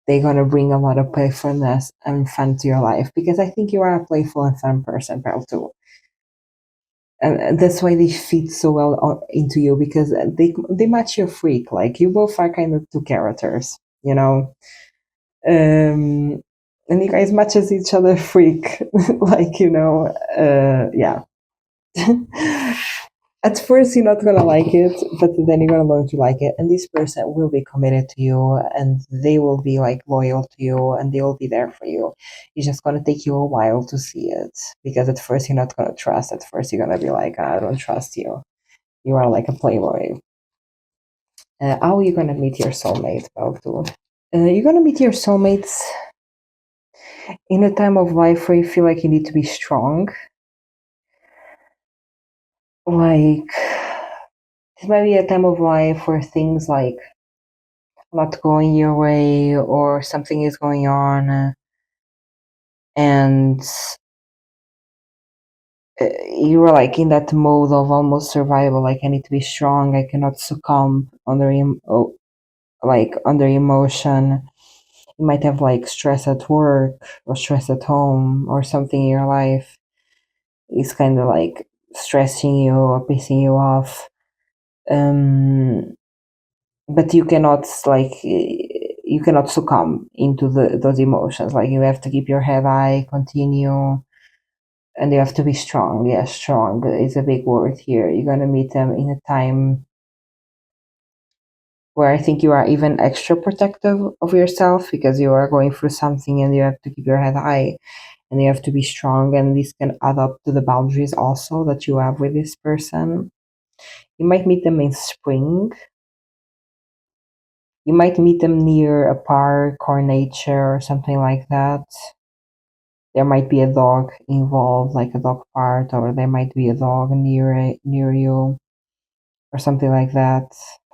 they're going to bring a lot of playfulness and fun to your life, because I think you are a playful and fun person, Pearl, too. and that's why they fit so well into you, because they match your freak. Like you both are kind of two characters, you know. um and you guys matches each other freak. Like, you know, yeah. At first you're not gonna like it, but then you're gonna learn to like it, and this person will be committed to you, and they will be like loyal to you, and they will be there for you. It's just gonna take you a while to see it, because at first you're not gonna trust. At first you're gonna be like, I don't trust you. You are like a playboy. How are you gonna meet your soulmate, Baltu? You're gonna meet your soulmates in a time of life where you feel like you need to be strong. Like, this might be a time of life where things like not going your way, or something is going on, and you are like in that mode of almost survival. Like, I need to be strong. I cannot succumb under like under emotion. You might have like stress at work or stress at home, or something in your life is kind of like stressing you or pissing you off. But you cannot like you cannot succumb into those emotions. Like, you have to keep your head high, continue, and you have to be strong. Yeah, strong is a big word here. You're gonna meet them in a time where I think you are even extra protective of yourself, because you are going through something and you have to keep your head high and you have to be strong, and this can add up to the boundaries also that you have with this person. You might meet them in spring. You might meet them near a park or nature or something like that. There might be a dog involved, like a dog part, or there might be a dog near you, or something like that.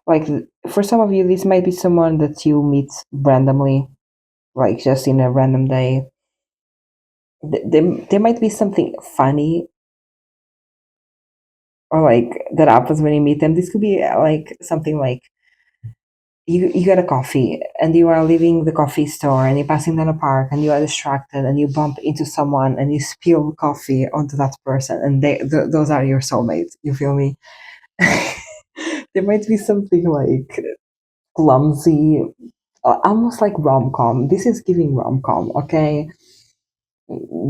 Like, for some of you, this might be someone that you meet randomly, like just in a random day. There might be something funny, or like that happens when you meet them. This could be like something like you get a coffee and you are leaving the coffee store and you're passing down a park and you are distracted and you bump into someone and you spill coffee onto that person, and those are your soulmates. You feel me? There might be something like clumsy, almost like rom-com. This is giving rom-com, okay?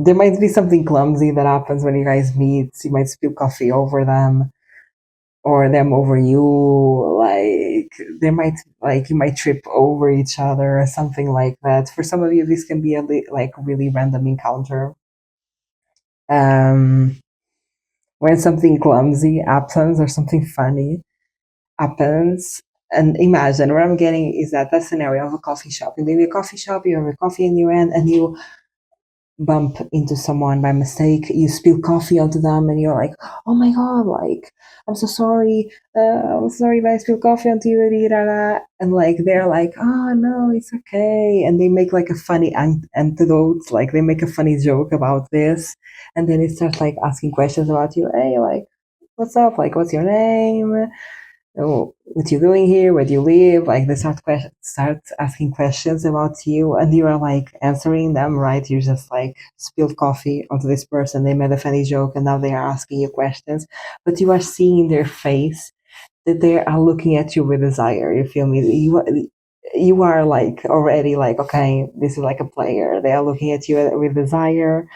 There might be something clumsy that happens when you guys meet. You might spill coffee over them, or them over you. Like, they might, like, you might trip over each other or something like that. For some of you, this can be a like really random encounter. um when something clumsy happens or something funny happens. And imagine, what I'm getting is that scenario of a coffee shop. You leave a coffee shop, you have a coffee in your hand, and you bump into someone by mistake. You spill coffee onto them, and you're like, "Oh my god! Like, I'm so sorry. I'm sorry that I spilled coffee onto you." Da, da, da. And like, they're like, "Oh no, it's okay." And they make like a funny antidote. Like, they make a funny joke about this, and then it starts like asking questions about you. Hey, like, what's up? Like, what's your name? Oh, what you doing here? Where do you live? Like, they start asking questions about you, and you are like answering them, right? You just like spilled coffee onto this person. They made a funny joke, and now they are asking you questions, but you are seeing in their face that they are looking at you with desire. You feel me? You are like already like, okay, this is like a player. They are looking at you with desire.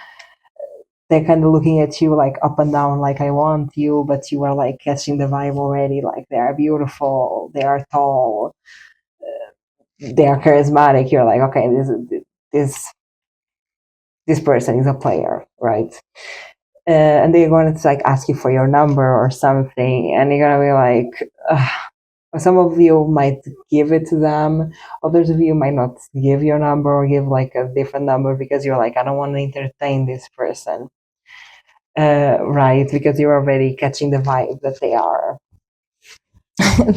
They're kind of looking at you like up and down, like, I want you, but you are like catching the vibe already. Like, they are beautiful, they are tall, they are charismatic. You're like, okay, this this person is a player, right? And they're going to like ask you for your number or something, and you're gonna be like, ugh. Some of you might give it to them, others of you might not give your number, or give like a different number, because you're like, I don't want to entertain this person. Right, because you're already catching the vibe that they are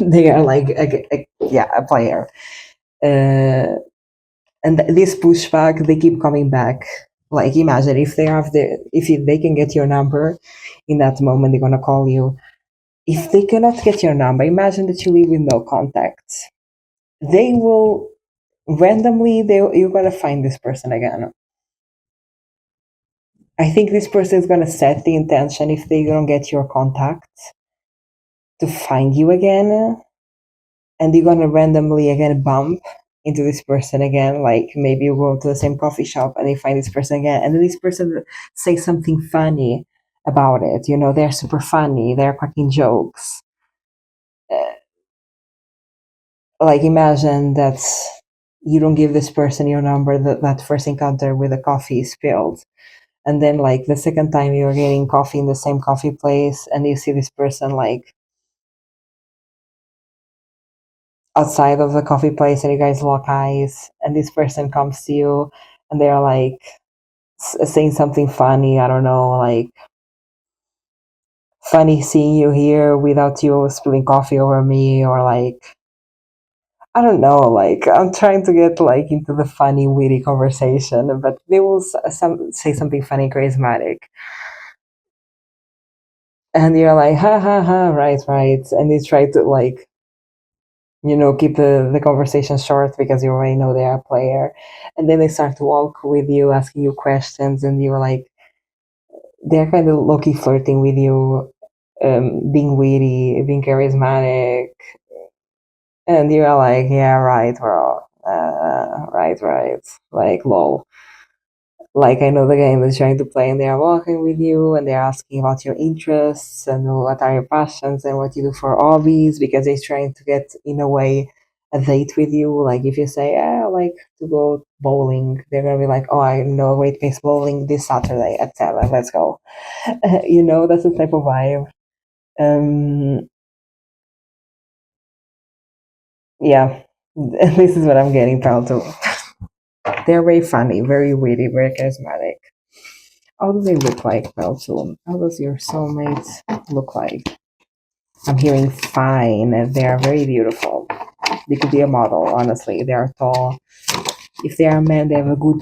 they are like yeah, a player. uh, and this pushback, they keep coming back. Like, imagine if they can get your number in that moment, they're gonna call you. If they cannot get your number, imagine that you live with no contacts. They will randomly, you're gonna find this person again. I think this person is gonna set the intention if they don't get your contact to find you again, and you're gonna randomly again bump into this person again. Like maybe you go to the same coffee shop and you find this person again, and then this person says something funny about it. They're super funny. They're cracking jokes. Like imagine that you don't give this person your number, that first encounter with the coffee is spilled, and then like the second time you're getting coffee in the same coffee place and you see this person like outside of the coffee place and you guys lock eyes and this person comes to you and they're like saying something funny, I don't know, like funny seeing you here without you spilling coffee over me, or like I don't know, like I'm trying to get like into the funny, witty conversation, but they will say something funny, charismatic, and you're like, ha ha ha, right, right, and they try to like, keep the conversation short because you already know they are a player, and then they start to walk with you, asking you questions, and you're like, they're kind of low-key flirting with you, being witty, being charismatic, and you're like, yeah, right, bro, right, right, like lol. Like I know the game is trying to play and they are walking with you and they're asking about your interests and what are your passions and what you do for hobbies, because they're trying to get in a way a date with you. Like if you say, I like to go bowling, they're gonna be like, oh, I know a great place bowling this Saturday at 7, let's go. That's the type of vibe. Um yeah. This is what I'm getting proud to. They're very funny, very witty, very charismatic. How do they look like, Belgium? How does your soulmate look like? I'm hearing fine, and they are very beautiful. They could be a model, honestly. They are tall. If they are men, they have a good,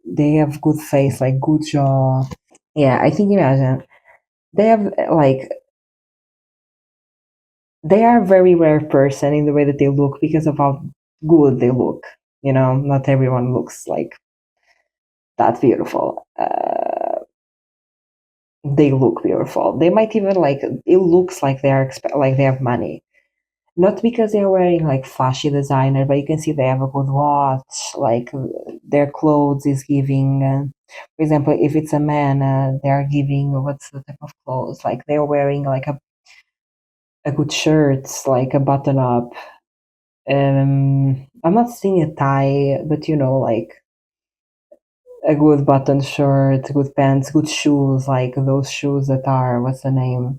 they have good face, like good jaw. Yeah, I think imagine. They have, they are a very rare person in the way that they look because of how good they look. Not everyone looks like that beautiful. They look beautiful. They might even like it looks like like they have money. Not because they're wearing like flashy designer, but you can see they have a good watch. Like their clothes is giving. For example, if it's a man, they are giving what's the type of clothes? Like they're wearing like a good shirt, like a button up. I'm not seeing a tie, but like a good button shirt, good pants, good shoes, like those shoes that are what's the name?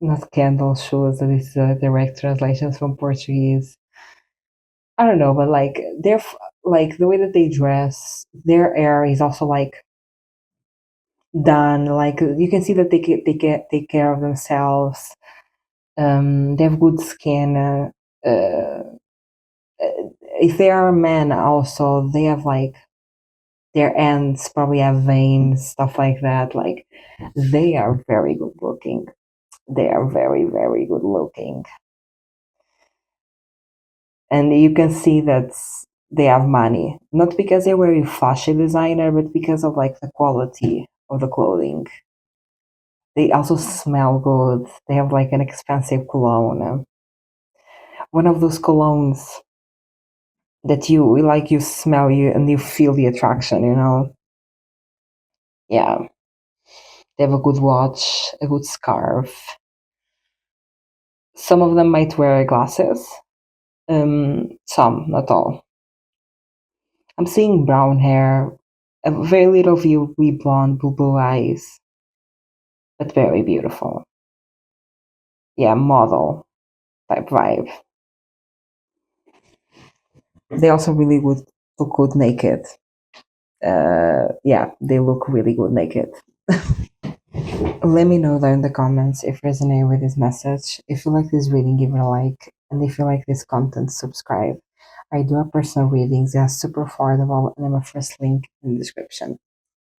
Not candle shoes. That is direct translations from Portuguese. I don't know, but like like the way that they dress, their hair is also like done. Like you can see that they take care of themselves. They have good skin. If they are men, also they have like their ends probably have veins, stuff like that. Like they are very good looking. They are very very good looking, and you can see that they have money, not because they're wearing flashy designer, but because of like the quality of the clothing. They also smell good. They have like an expensive cologne, one of those colognes that you smell you and you feel the attraction. Yeah, they have a good watch, a good scarf. Some of them might wear glasses, some, not all. I'm seeing brown hair, a very little view, wee blonde, blue eyes, but very beautiful. Yeah, model type vibe. They also really would look good naked. Yeah, they look really good naked. Let me know down in the comments if you resonate with this message. If you like this reading, give it a like. And if you like this content, subscribe. I do have personal readings. They are super affordable, and I'm a first link in the description.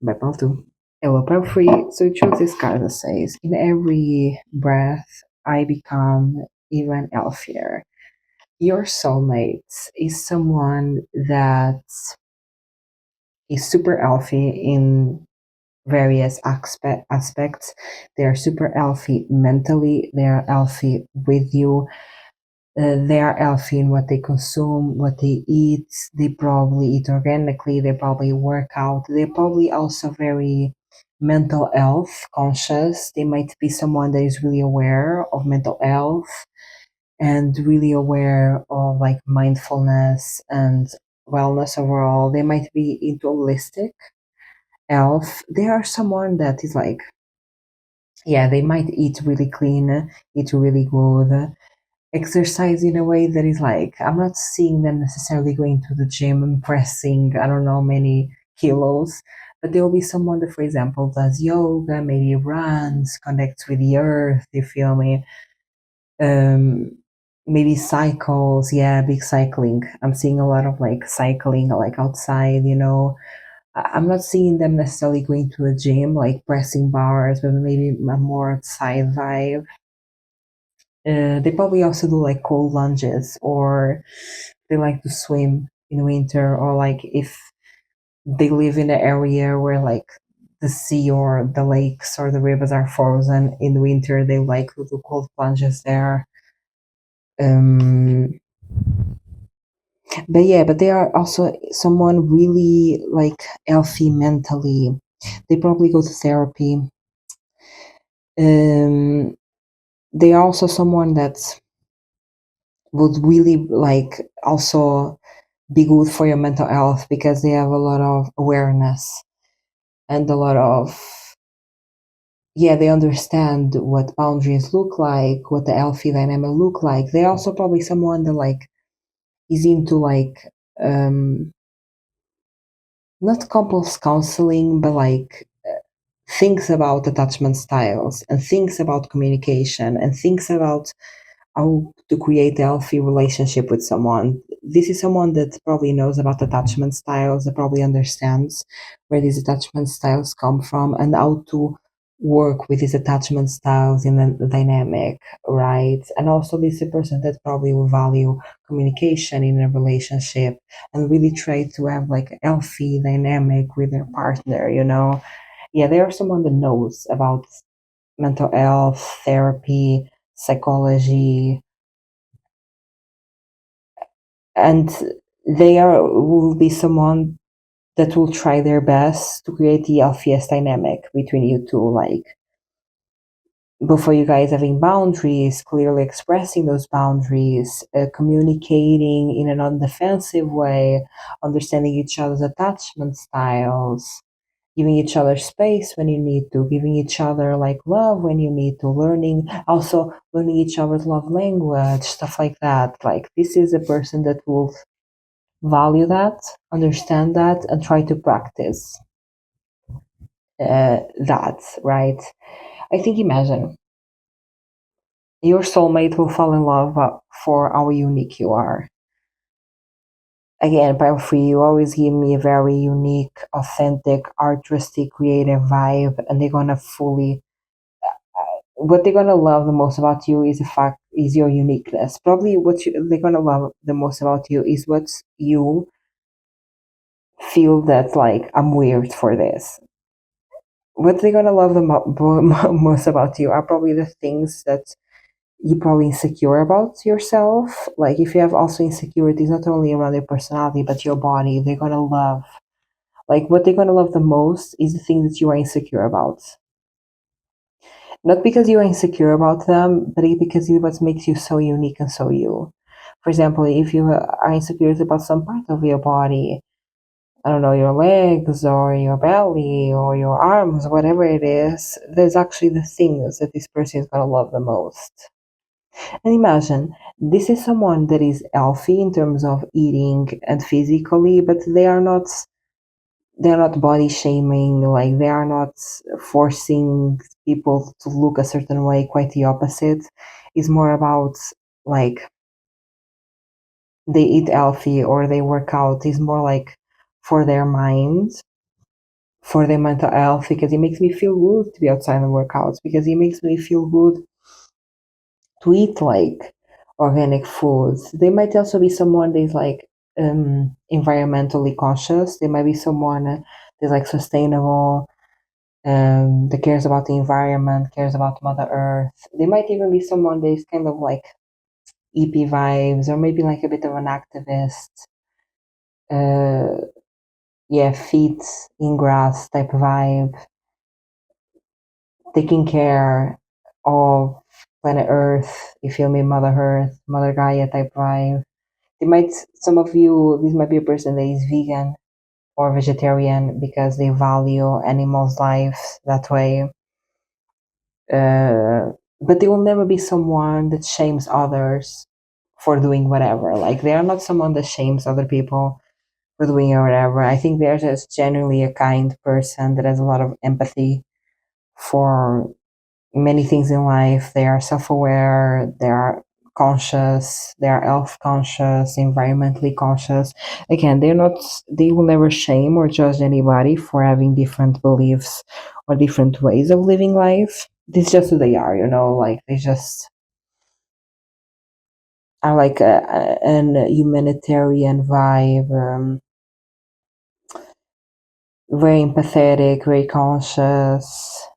Bye, pal, too. Hello, pal free. So you choose this card that says, in every breath, I become even healthier. Your soulmate is someone that is super healthy in various aspects. They are super healthy mentally, they are healthy with you, they are healthy in what they consume, what they eat. They probably eat organically, they probably work out, they're probably also very mental health conscious. They might be someone that is really aware of mental health and really aware of like mindfulness and wellness overall. They might be into holistic health. They are someone that is like, yeah, they might eat really clean, eat really good, exercise in a way that is like, I'm not seeing them necessarily going to the gym and pressing, I don't know, many kilos, but there will be someone that, for example, does yoga, maybe runs, connects with the earth, you feel me? Um, maybe cycles, yeah, big cycling. I'm seeing a lot of like cycling, like outside, you know. I'm not seeing them necessarily going to a gym, like pressing bars, but maybe a more outside vibe. They probably also do like cold lunges, or they like to swim in winter, or like if they live in an area where like the sea or the lakes or the rivers are frozen in winter, they like to do cold plunges there. Um, but yeah, but they are also someone really like healthy mentally. They probably go to therapy. Um, they are also someone that would really like also be good for your mental health because they have a lot of awareness and a lot of, yeah, they understand what boundaries look like, what the healthy dynamic look like. They're also probably someone that like is into like um not couples counseling, but like thinks about attachment styles and thinks about communication and thinks about how to create a healthy relationship with someone. This is someone that probably knows about attachment styles, that probably understands where these attachment styles come from and how to work with these attachment styles in a dynamic, right? And also this is a person that probably will value communication in a relationship and really try to have like a healthy dynamic with their partner, you know? Yeah, they are someone that knows about mental health, therapy, psychology, and they are will be someone that will try their best to create the healthiest dynamic between you two, like both of you guys having boundaries, clearly expressing those boundaries, communicating in a non-defensive way, understanding each other's attachment styles, giving each other space when you need to, giving each other like love when you need to, learning each other's love language, stuff like that. Like this is a person that will value that, understand that, and try to practice that, right? I think imagine your soulmate will fall in love for how unique you are. Again, feel free, you always give me a very unique, authentic, artistic, creative vibe, and they're gonna fully what they're gonna love the most about you is the fact is your uniqueness. Probably they're gonna love the most about you is what you feel that like I'm weird for this. What they're gonna love the most about you are probably the things that you're probably insecure about yourself. Like if you have also insecurities not only around your personality but your body, they're gonna love. Like what they're gonna love the most is the thing that you are insecure about. Not because you're insecure about them, but because it's what makes you so unique and so you. For example, if you are insecure about some part of your body, I don't know, your legs or your belly or your arms, whatever it is, there's actually the things that this person is going to love the most. And imagine, this is someone that is healthy in terms of eating and physically, but they're not body shaming, like they are not forcing people to look a certain way, quite the opposite. It's more about like they eat healthy or they work out. It's more like for their mind, for their mental health, because it makes me feel good to be outside and work out, because it makes me feel good to eat like organic foods. They might also be someone that is like environmentally conscious. They might be someone that's like sustainable, that cares about the environment, cares about Mother Earth. They might even be someone that is kind of like EP vibes, or maybe like a bit of an activist. Uh, yeah, feet in grass type vibe, taking care of planet Earth. You feel me, Mother Earth, Mother Gaia type vibe. They might, some of you, this might be a person that is vegan or vegetarian because they value animals' lives that way. But they will never be someone that shames others for doing whatever. Like they are not someone that shames other people for doing whatever. I think they're just genuinely a kind person that has a lot of empathy for many things in life. They are self-aware, they are conscious, they are health conscious, environmentally conscious. Again, they will never shame or judge anybody for having different beliefs or different ways of living life. This is just who they are, like they just are like an humanitarian vibe, very empathetic, very conscious.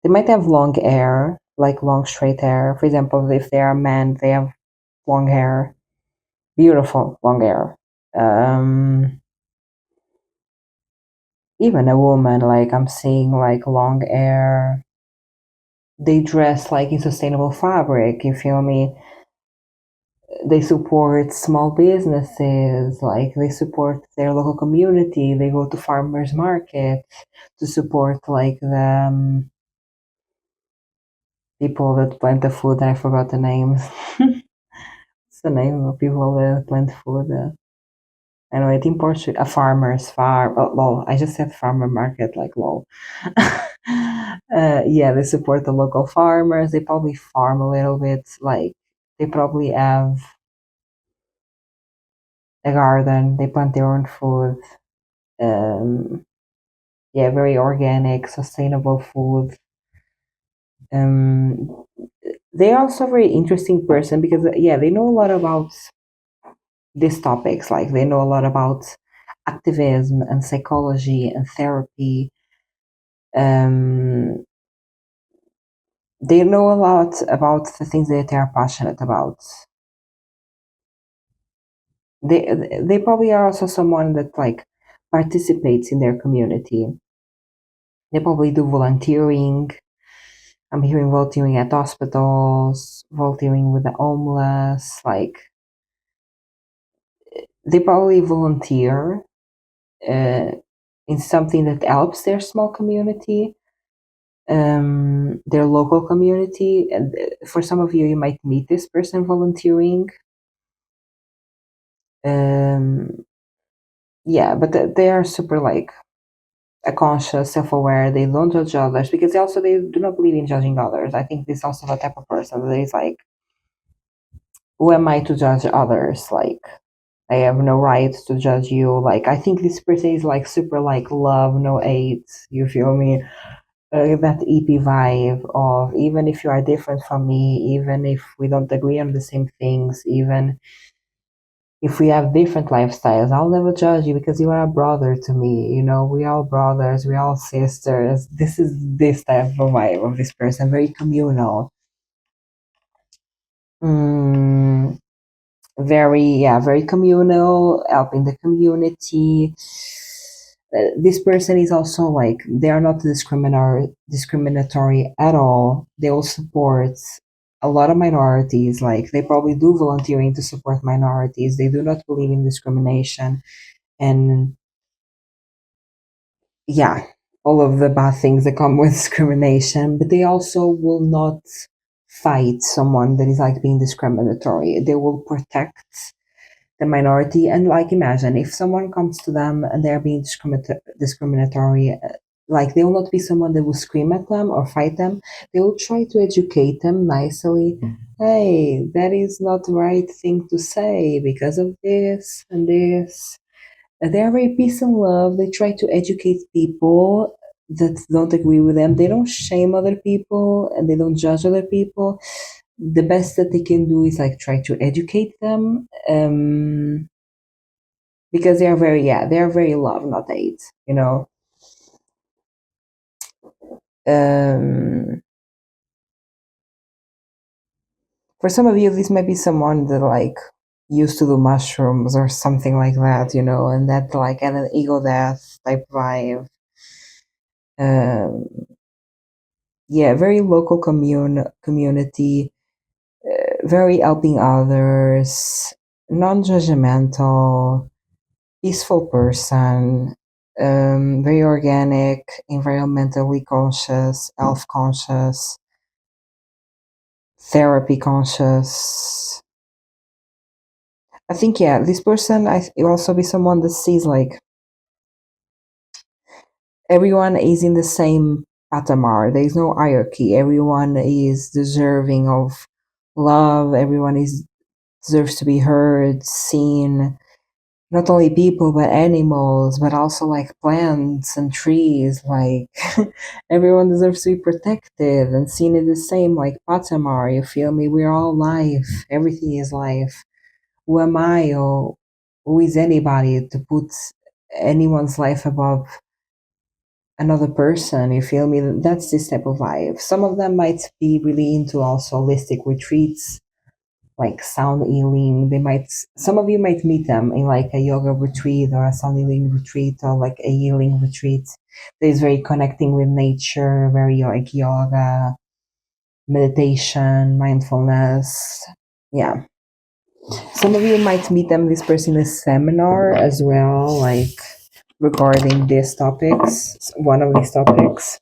They might have long hair, like long straight hair. For example, if they are men, they have long hair, beautiful long hair. Um, Even a woman, like I'm seeing like long hair. They dress like in sustainable fabric, you feel me? They support small businesses, like they support their local community. They go to farmers markets to support like the people that plant the food. I forgot the names. What's the name of people that plant food? I know it in Portugal, a farmer's farm. Oh, lol, I just said farmer market, like lol. Yeah, they support the local farmers. They probably farm a little bit. Like they probably have a garden. They plant their own food. Um, yeah, very organic, sustainable food. Um, they're also a very interesting person because yeah, they know a lot about these topics. Like they know a lot about activism and psychology and therapy. Um, they know a lot about the things that they are passionate about. They probably are also someone that like participates in their community. They probably do volunteering. I'm hearing volunteering at hospitals, volunteering with the homeless. Like they probably volunteer uh, in something that helps their small community, their local community. And for some of you, you might meet this person volunteering. Um, yeah, but they are super like a conscious, self-aware. They don't judge others because they do not believe in judging others. I think this is also the type of person that is like, who am I to judge others? Like, I have no right to judge you. Like, I think this person is like super like love, no hate. You feel me? That EP vibe of even if you are different from me, even if we don't agree on the same things, even if we have different lifestyles, I'll never judge you because you are a brother to me. We all brothers, we all sisters. This is this type of vibe of this person, very communal. Mm, very communal, helping the community. This person is also like they are not discriminatory at all. They will support a lot of minorities. Like they probably do volunteering to support minorities. They do not believe in discrimination and yeah, all of the bad things that come with discrimination. But they also will not fight someone that is like being discriminatory. They will protect the minority. And like imagine if someone comes to them and they're being discriminatory, like they will not be someone that will scream at them or fight them. They will try to educate them nicely. Hey, that is not the right thing to say because of this and this. They're very peace and love. They try to educate people that don't agree with them. They don't shame other people and they don't judge other people. The best that they can do is like try to educate them. because they are very love, not hate, you know. um for some of you, this might be someone that like used to do mushrooms or something like that, you know, and that like had an ego death type vibe. um yeah, very local community, very helping others, non-judgmental, peaceful person, very organic, environmentally conscious, health conscious, therapy conscious. I think, yeah, this person will also be someone that sees like everyone is in the same patamar. There is no hierarchy. Everyone is deserving of love. Everyone is deserves to be heard, seen. Not only people, but animals, but also like plants and trees. Like everyone deserves to be protected and seen in the same like patamar. You feel me? We're all life. Everything is life. Who am I, or who is anybody to put anyone's life above another person? You feel me? That's this type of vibe. Some of them might be really into also holistic retreats, like sound healing. They might, some of you might meet them in like a yoga retreat or a sound healing retreat or like a healing retreat. There's very connecting with nature, very like yoga, meditation, mindfulness. Yeah. Some of you might meet them, this person in a seminar as well, like regarding these topics, one of these topics.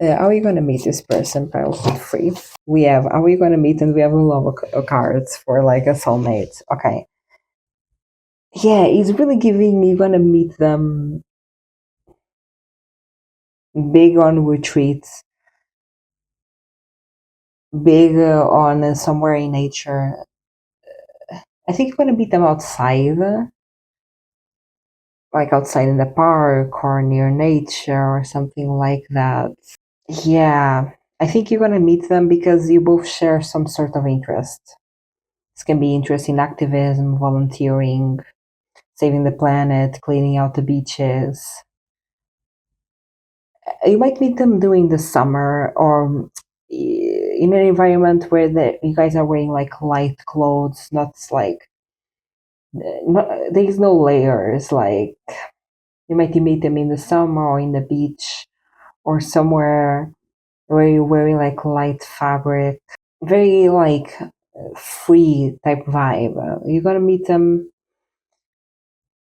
How are you going to meet this person? Probably feel free. We have, how are you going to meet? And we have a lot of cards for like a soulmate. Okay. Yeah, he's really giving me, going to meet them big on retreats, big on somewhere in nature. I think you're going to meet them outside, like outside in the park or near nature or something like that. Yeah, I think you're going to meet them because you both share some sort of interest. This can be interest in activism, volunteering, saving the planet, cleaning out the beaches. You might meet them during the summer or in an environment where you guys are wearing like light clothes, not like, there's no layers. Like you might meet them in the summer or in the beach or somewhere where you're wearing like light fabric, very like free type vibe. You're gonna meet them.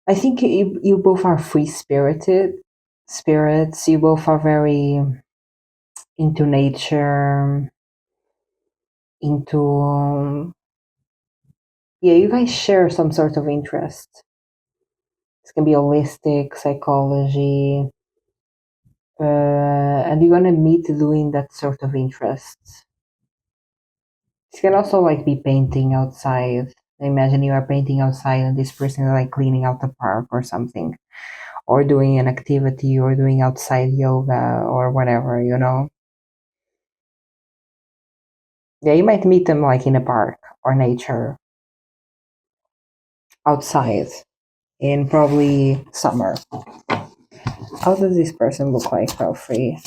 I think you both are free spirited spirits. You both are very into nature, into yeah. You guys share some sort of interest. This can be holistic psychology, and you're gonna meet doing that sort of interest. This can also like be painting outside. Imagine you are painting outside and this person is like cleaning out the park or something, or doing an activity or doing outside yoga or whatever, you know? Yeah, you might meet them like in a park or nature, outside, in probably summer. How does this person look like, Free?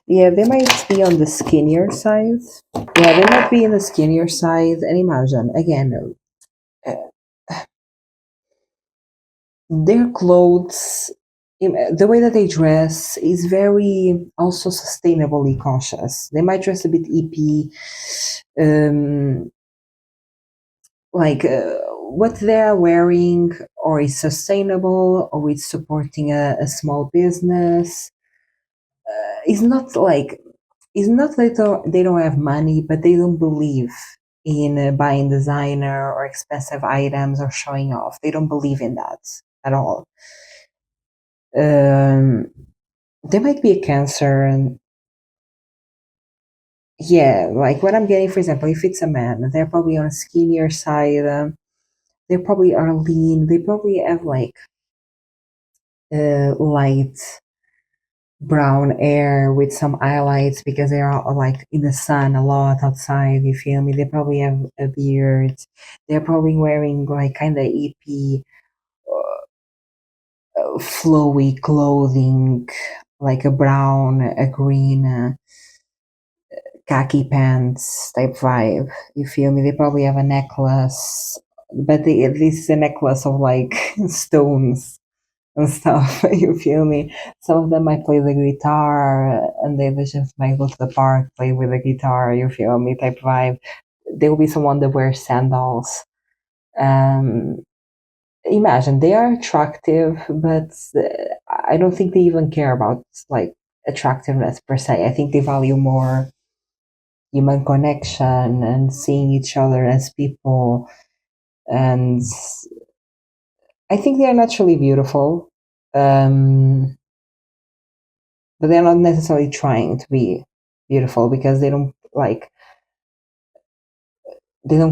Yeah, they might be on the skinnier side. Yeah, they might be in the skinnier side. And imagine, again, uh, their clothes, the way that they dress is very also sustainably conscious. They might dress a bit hippie, um, like what they're wearing, or is sustainable, or is supporting a small business. It's not like, it's not that they don't have money, but they don't believe in buying designer or expensive items or showing off. They don't believe in that at all. Um, there might be a cancer, and yeah, like what I'm getting, for example, if it's a man, they're probably on a skinnier side. They probably are lean. They probably have like light brown hair with some highlights because they are like in the sun a lot outside. You feel me? They probably have a beard. They're probably wearing like kind of hippie, flowy clothing, like a brown, a green, khaki pants type vibe. You feel me? They probably have a necklace, but this is a necklace of like stones and stuff. You feel me? Some of them might play the guitar, and they just might go to the park, play with the guitar. You feel me? Type vibe. There will be someone that wears sandals. Um, Imagine they are attractive, but I don't think they even care about like attractiveness per se. I think they value more human connection and seeing each other as people. And I think they are naturally beautiful. Um, but they're not necessarily trying to be beautiful because they don't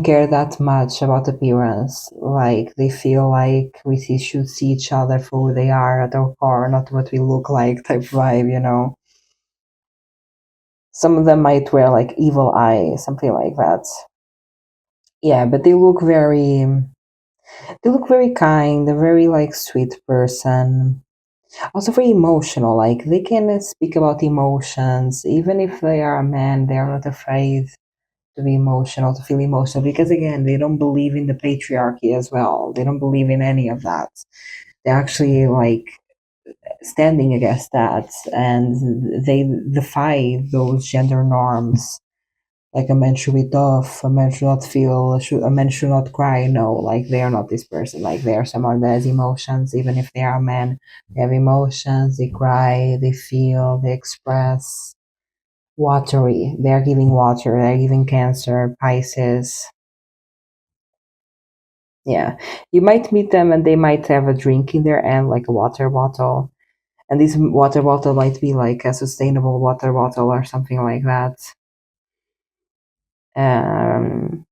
care that much about appearance. Like they feel like should see each other for who they are at our core, not what we look like type vibe. Some of them might wear like evil eye, something like that. Yeah, but they look very kind, a very like sweet person. Also very emotional, like they can speak about emotions. Even if they are a man, they are not afraid to be emotional, to feel emotional, because again, they don't believe in the patriarchy as well. They don't believe in any of that. They're actually like standing against that, and they defy those gender norms. Like a man should be tough, a man should not feel, a man should not cry. No, like they are not this person. Like they are someone that has emotions, even if they are men. They have emotions, they cry, they feel, they express. Watery. They are giving water, they're giving Cancer, Pisces. Yeah. You might meet them and they might have a drink in their hand, like a water bottle. And this water bottle might be like a sustainable water bottle or something like that. Um,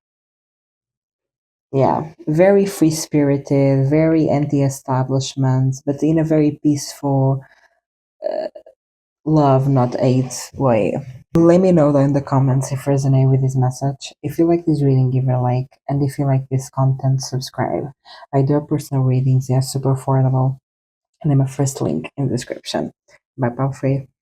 yeah, very free spirited, very anti establishment, but in a very peaceful, love, not hate way. Let me know though in the comments if you resonate with this message. If you like this reading, give it a like. And if you like this content, subscribe. I do personal readings, they are super affordable. And I'm a first link in the description. Bye, pal free.